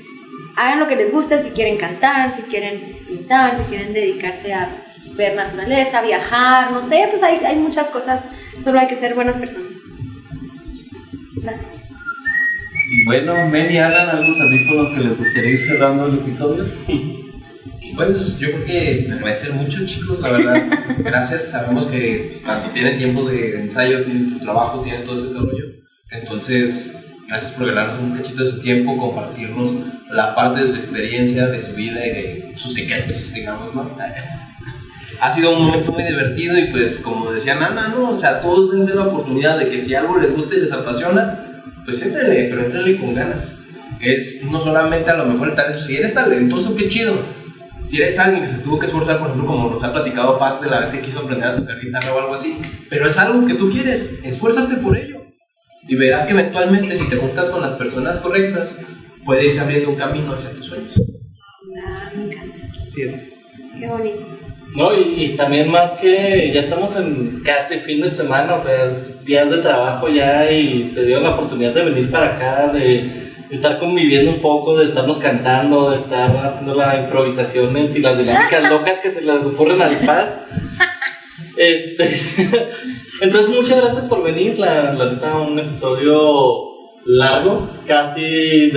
hagan lo que les guste, si quieren cantar, si quieren pintar, si quieren dedicarse a ver naturaleza, viajar, no sé, pues hay muchas cosas, solo hay que ser buenas personas. Bueno, Men y Alan, ¿algo también con lo que les gustaría ir cerrando el episodio? Pues yo creo que agradecer mucho, chicos, la verdad. Gracias, sabemos que pues, tanto tienen tiempos de ensayos, tienen tu trabajo, tienen todo ese rollo. Entonces, gracias por regalarnos un cachito de su tiempo, compartirnos la parte de su experiencia, de su vida y de sus secretos, digamos, ¿no? Ha sido un momento muy divertido y pues como decía Nana, ¿no? O sea, todos deben tener la oportunidad de que si algo les gusta y les apasiona, pues éntrenle, pero éntrenle con ganas. Es no solamente a lo mejor el talento, si eres talentoso, qué chido. Si eres alguien que se tuvo que esforzar, por ejemplo, como nos ha platicado Paz de la vez que quiso aprender a tocar guitarra o algo así, pero es algo que tú quieres, esfuérzate por ello. Y verás que eventualmente, si te juntas con las personas correctas, puede irse abriendo un camino hacia tus sueños. Me encanta. Así es. Qué bonito. No, y también más que ya estamos en casi fin de semana, o sea, es días de trabajo ya y se dio la oportunidad de venir para acá, de estar conviviendo un poco, de estarnos cantando, de estar haciendo las improvisaciones y las dinámicas locas que se les ocurren al Paz. Entonces, muchas gracias por venir, la neta, un episodio largo, casi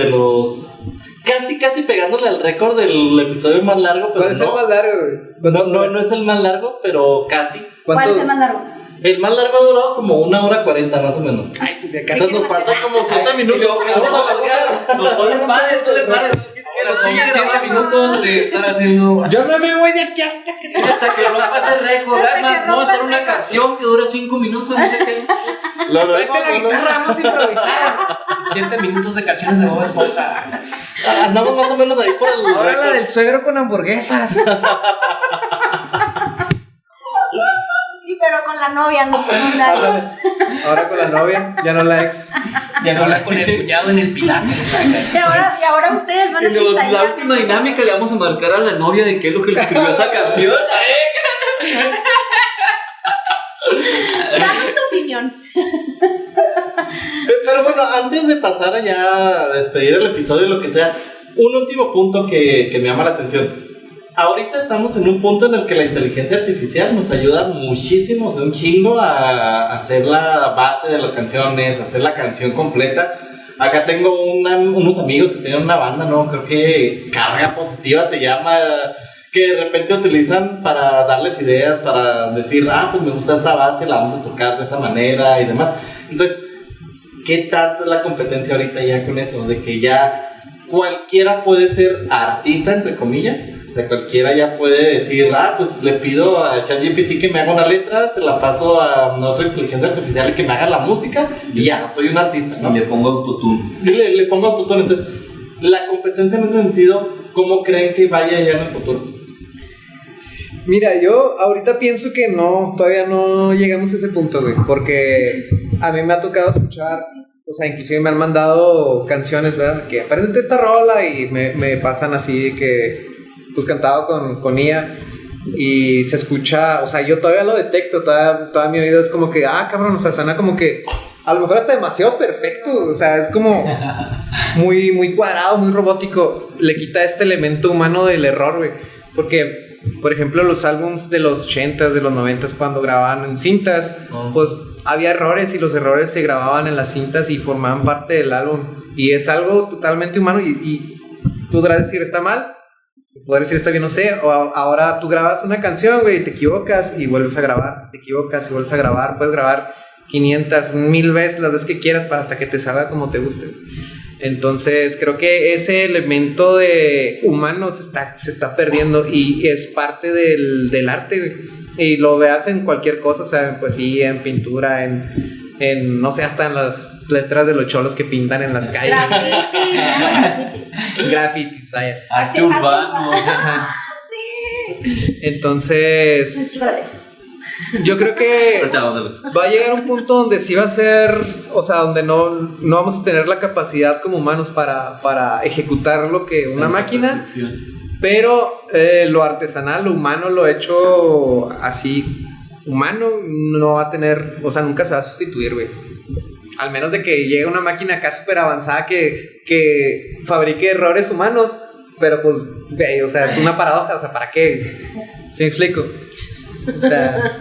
casi pegándole al récord del episodio más largo, pero ¿Cuál es el más largo, güey? No es el más largo, pero casi. ¿Cuál es el más largo? El más largo ha durado como 1:40 más o menos. Ay, pues ya Entonces nos faltan como 7 minutos. Vamos a alargar. No le pares. Ahora son 7 minutos de estar haciendo. Yo no me voy de aquí hasta que se... Hasta que rompas el récord. Hasta que Vamos a rompa meter el una récord. canción que dura 5 minutos. No sé qué. Tráete la guitarra, vamos a improvisar. 7 minutos de canciones de Bob Esponja. Andamos más o menos ahí por el Ahora la récord. del suegro con hamburguesas. Sí, pero con la novia, no con la... Ándale. Ahora con la novia, ya no la ex. Ya no habla con el cuñado en el Pilates. Y ahora ustedes van a Y luego, la freestylear última con dinámica le vamos a marcar a la novia de qué es lo que le escribió esa canción. Danos tu opinión. Pero bueno, antes de pasar allá a despedir el episodio y lo que sea, un último punto que me llama la atención. Ahorita estamos en un punto en el que la inteligencia artificial nos ayuda muchísimo, o sea, un chingo a hacer la base de las canciones, a hacer la canción completa. Acá tengo unos amigos que tienen una banda, ¿no? Creo que Carga Positiva se llama, que de repente utilizan para darles ideas, para decir, pues me gusta esta base, la vamos a tocar de esta manera y demás. Entonces, ¿qué tanto es la competencia ahorita ya con eso? De que ya cualquiera puede ser artista, entre comillas. O sea, cualquiera ya puede decir, pues le pido a ChatGPT que me haga una letra, se la paso a otra inteligencia artificial y que me haga la música y ya, soy un artista, ¿no? Y le pongo autotune. Y le pongo autotune. Entonces, la competencia en ese sentido, ¿cómo creen que vaya ya en el futuro? Mira, yo ahorita pienso que todavía no llegamos a ese punto, güey. Porque a mí me ha tocado escuchar, o sea, inclusive me han mandado canciones, ¿verdad? Que apréndete esta rola y me pasan así que, pues cantado con IA. Y se escucha, o sea, yo todavía lo detecto, todavía mi oído es como que, cabrón, o sea, suena como que a lo mejor está demasiado perfecto, o sea, es como muy, muy cuadrado, muy robótico. Le quita este elemento humano del error, güey. Porque, por ejemplo, los álbums de los 80s, de los 90s, cuando grababan en cintas, pues había errores y los errores se grababan en las cintas y formaban parte del álbum. Y es algo totalmente humano y podrás decir, está mal, podrás decir, está bien, no sé. O ahora tú grabas una canción, güey, y te equivocas y vuelves a grabar, te equivocas y vuelves a grabar, puedes grabar 500, 1000 veces, las veces que quieras para hasta que te salga como te guste. Entonces creo que ese elemento de humano se está perdiendo y es parte del arte, güey. Y lo veas en cualquier cosa, o sea, en poesía, en pintura, en no sé, hasta en las letras de los cholos que pintan en las calles. Grafitis, vaya. Arte urbano. Ajá. Sí. Entonces, Espérate. yo creo que Ahorita vamos a ver. va a llegar un punto donde sí va a ser, o sea, donde no vamos a tener la capacidad como humanos para ejecutar lo que una máquina, pero lo artesanal, lo humano, lo hecho así humano, no va a tener, o sea, nunca se va a sustituir, güey. Al menos de que llegue una máquina acá súper avanzada que fabrique errores humanos, pero pues, güey, o sea, es una paradoja, o sea, ¿para qué? ¿Sí me explico? O sea...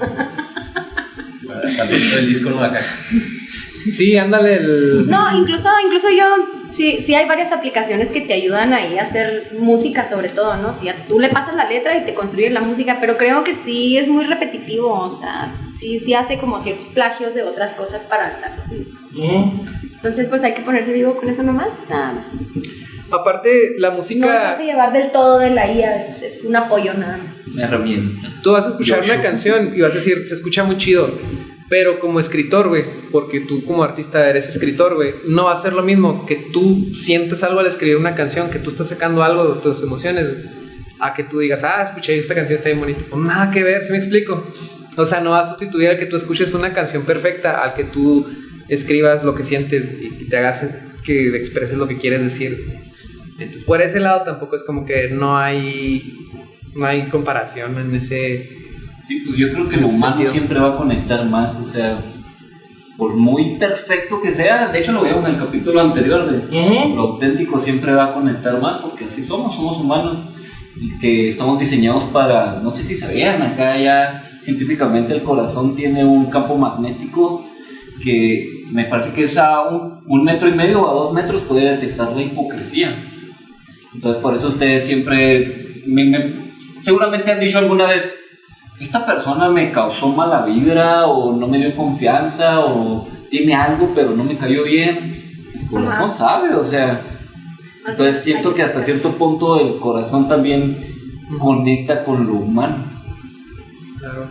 Hasta el disco no acá. Sí, ándale No, incluso yo, sí hay varias aplicaciones que te ayudan ahí a hacer música sobre todo, ¿no? Si tú le pasas la letra y te construye la música, pero creo que sí es muy repetitivo, o sea, sí hace como ciertos plagios de otras cosas para estar así. Entonces, pues hay que ponerse vivo con eso nomás, o sea... Aparte, la No música... te vas a llevar del todo de la IA, es un apoyo nada más. Una herramienta. Tú vas a escuchar una canción y vas a decir, se escucha muy chido, pero como escritor, güey, porque tú como artista eres escritor, güey, no va a ser lo mismo que tú sientes algo al escribir una canción, que tú estás sacando algo de tus emociones, güey, a que tú digas, escuché esta canción, está bien bonita. Pues nada que ver, ¿sí me explico? O sea, no va a sustituir al que tú escuches una canción perfecta, al que tú escribas lo que sientes y te hagas que expreses lo que quieres decir. Entonces, por ese lado tampoco es como que no hay comparación en ese... Sí, pues yo creo que lo humano siempre va a conectar más, o sea, por muy perfecto que sea, de hecho lo veo en el capítulo anterior de lo auténtico siempre va a conectar más porque así somos humanos, que estamos diseñados para, no sé si sabían, acá ya científicamente el corazón tiene un campo magnético que me parece que es a 1,5 metros o a 2 metros puede detectar la hipocresía. Entonces por eso ustedes siempre seguramente han dicho alguna vez, esta persona me causó mala vibra o no me dio confianza o tiene algo pero no me cayó bien. El corazón sabe, o sea, entonces siento que hasta cierto punto el corazón también conecta con lo humano. Claro.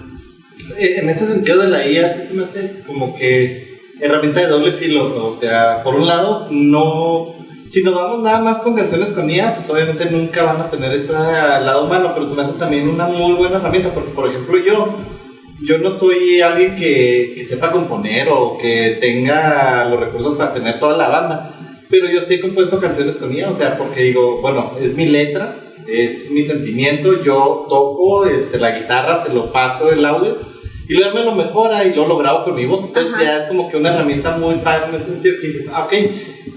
En ese sentido de la IA sí se me hace como que herramienta de doble filo, o sea, por un lado, no, si nos vamos nada más con canciones con IA, pues obviamente nunca van a tener ese lado humano, pero se me hace también una muy buena herramienta, porque por ejemplo yo no soy alguien que sepa componer o que tenga los recursos para tener toda la banda, pero yo sí he compuesto canciones con IA, o sea, porque digo, bueno, es mi letra, es mi sentimiento, yo toco la guitarra, se lo paso el audio y luego me lo mejora y luego lo grabo con mi voz, entonces ya es como que una herramienta muy padre en ese sentido que dices, ok,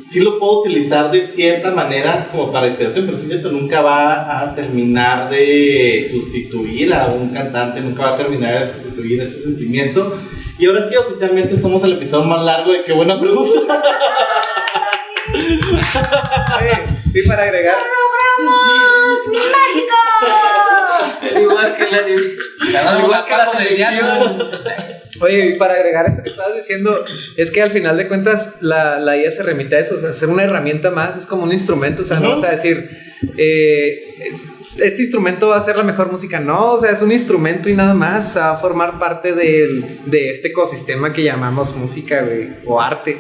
sí lo puedo utilizar de cierta manera como para inspiración, pero sí cierto, nunca va a terminar de sustituir a un cantante, nunca va a terminar de sustituir ese sentimiento. Y ahora sí, oficialmente somos el episodio más largo de Qué Buena Pregunta. Y para agregar... ¡Logramos México! Igual que la selección. Oye, y para agregar eso que estabas diciendo, es que al final de cuentas la IA se remite a eso, o sea, ser una herramienta más, es como un instrumento, o sea, no vas a decir, este instrumento va a ser la mejor música, no, o sea, es un instrumento y nada más, o sea, va a formar parte de este ecosistema que llamamos música, güey, o arte,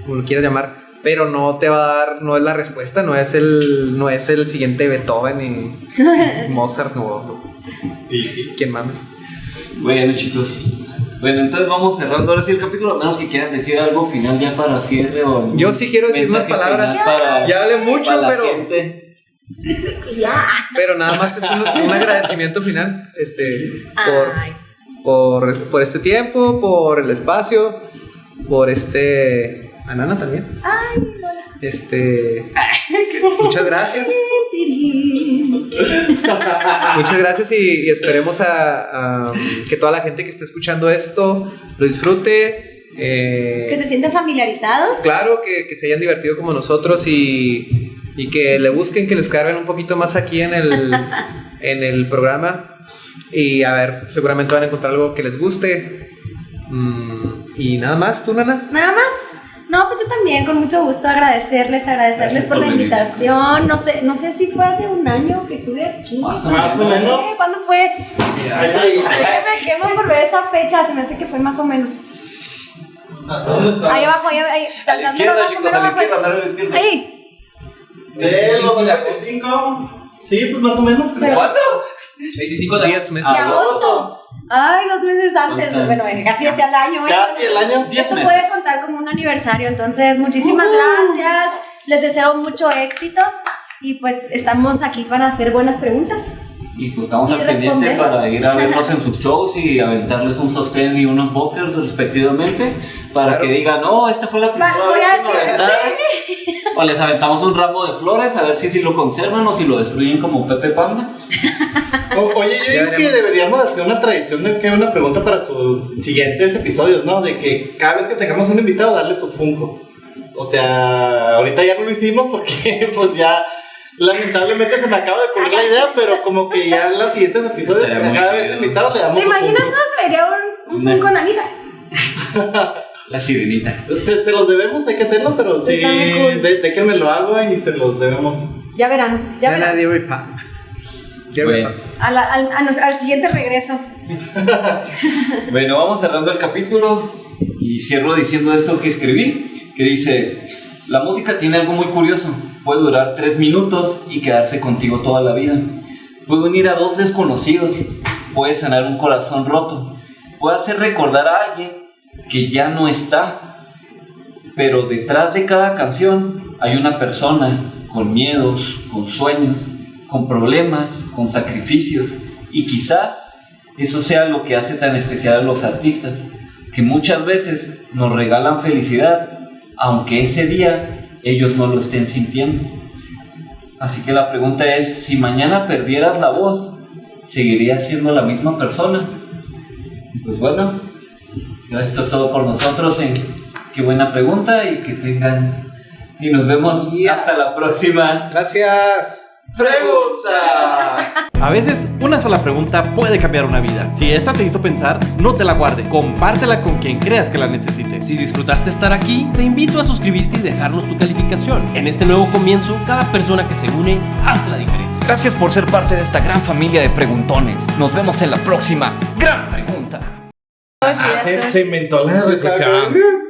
como lo quieras llamar, pero no te va a dar, no es la respuesta, no es el siguiente Beethoven y Mozart, no, Y sí. ¿Quién mames? Bueno, chicos. Bueno, entonces vamos cerrando ahora sí el capítulo, a menos que quieran decir algo final ya para cierre o... Yo sí quiero decir unas palabras. Ya hablé mucho, pero nada más es un agradecimiento final por este tiempo, por el espacio, por a Nana también. Ay, muchas gracias. Muchas gracias y esperemos que toda la gente que esté escuchando esto lo disfrute. Que se sienten familiarizados. Claro, que se hayan divertido como nosotros y que le busquen, que les carguen un poquito más aquí en el programa. Y a ver, seguramente van a encontrar algo que les guste. Y nada más, ¿tú, Nana? Nada más. No, pues yo también, con mucho gusto agradecerles por la invitación. No sé si fue hace un año que estuve aquí. Más o menos. ¿Cuándo fue? Ahí Me quemo por ver esa fecha, se me hace que fue más o menos. ¿Dónde está? Ahí abajo, A la izquierda, chicos, a la izquierda. Ahí. De los 25. Sí, pues más o menos. ¿Cuánto? 25 de 10 meses. De agosto. Ay, 2 meses antes. Bueno, casi hacia el año. Casi el año. 10 Esto meses. puede contar como un aniversario, entonces muchísimas gracias. Les deseo mucho éxito y pues estamos aquí para hacer buenas preguntas. Y pues estamos Y al pendiente respondemos. para ir a verlos en sus shows y aventarles un sostén y unos boxers respectivamente para que digan, no, esta fue la primera Voy vez a que nos hacer- aventaron. O les aventamos un ramo de flores a ver si lo conservan o si lo destruyen como Pepe Panda. Oye, yo digo que deberíamos hacer una tradición de que una pregunta para sus siguientes episodios, ¿no? De que cada vez que tengamos un invitado, darle su Funko. O sea, ahorita ya no lo hicimos porque pues ya lamentablemente se me acaba de ocurrir la idea, pero como que ya en los siguientes episodios, Estaría muy cada vez chido. invitado le damos ¿Te su imaginas Funko. nos vería un Funko Nanita? La sirenita. Se los debemos, hay que hacerlo, pero sí, Está muy cool. déjenme lo hago y se los debemos. Ya verán, ya Nana verán. Dairy Pop. Bueno. Al siguiente regreso. Bueno, vamos cerrando el capítulo y cierro diciendo esto que escribí, que dice, la música tiene algo muy curioso, puede durar 3 minutos y quedarse contigo toda la vida, puede unir a 2 desconocidos, puede sanar un corazón roto, puede hacer recordar a alguien que ya no está, pero detrás de cada canción hay una persona con miedos, con sueños, con problemas, con sacrificios, y quizás eso sea lo que hace tan especial a los artistas, que muchas veces nos regalan felicidad, aunque ese día ellos no lo estén sintiendo. Así que la pregunta es, si mañana perdieras la voz, ¿seguirías siendo la misma persona? Pues bueno, esto es todo por nosotros en Qué Buena Pregunta, y que tengan, y nos vemos hasta la próxima. Gracias. pregunta. A veces una sola pregunta puede cambiar una vida. Si esta te hizo pensar, no te la guardes. Compártela con quien creas que la necesite. Si disfrutaste estar aquí, te invito a suscribirte y dejarnos tu calificación. En este nuevo comienzo, cada persona que se une hace la diferencia. Gracias por ser parte de esta gran familia de preguntones. Nos vemos en la próxima gran pregunta. Se inventó la reflexión.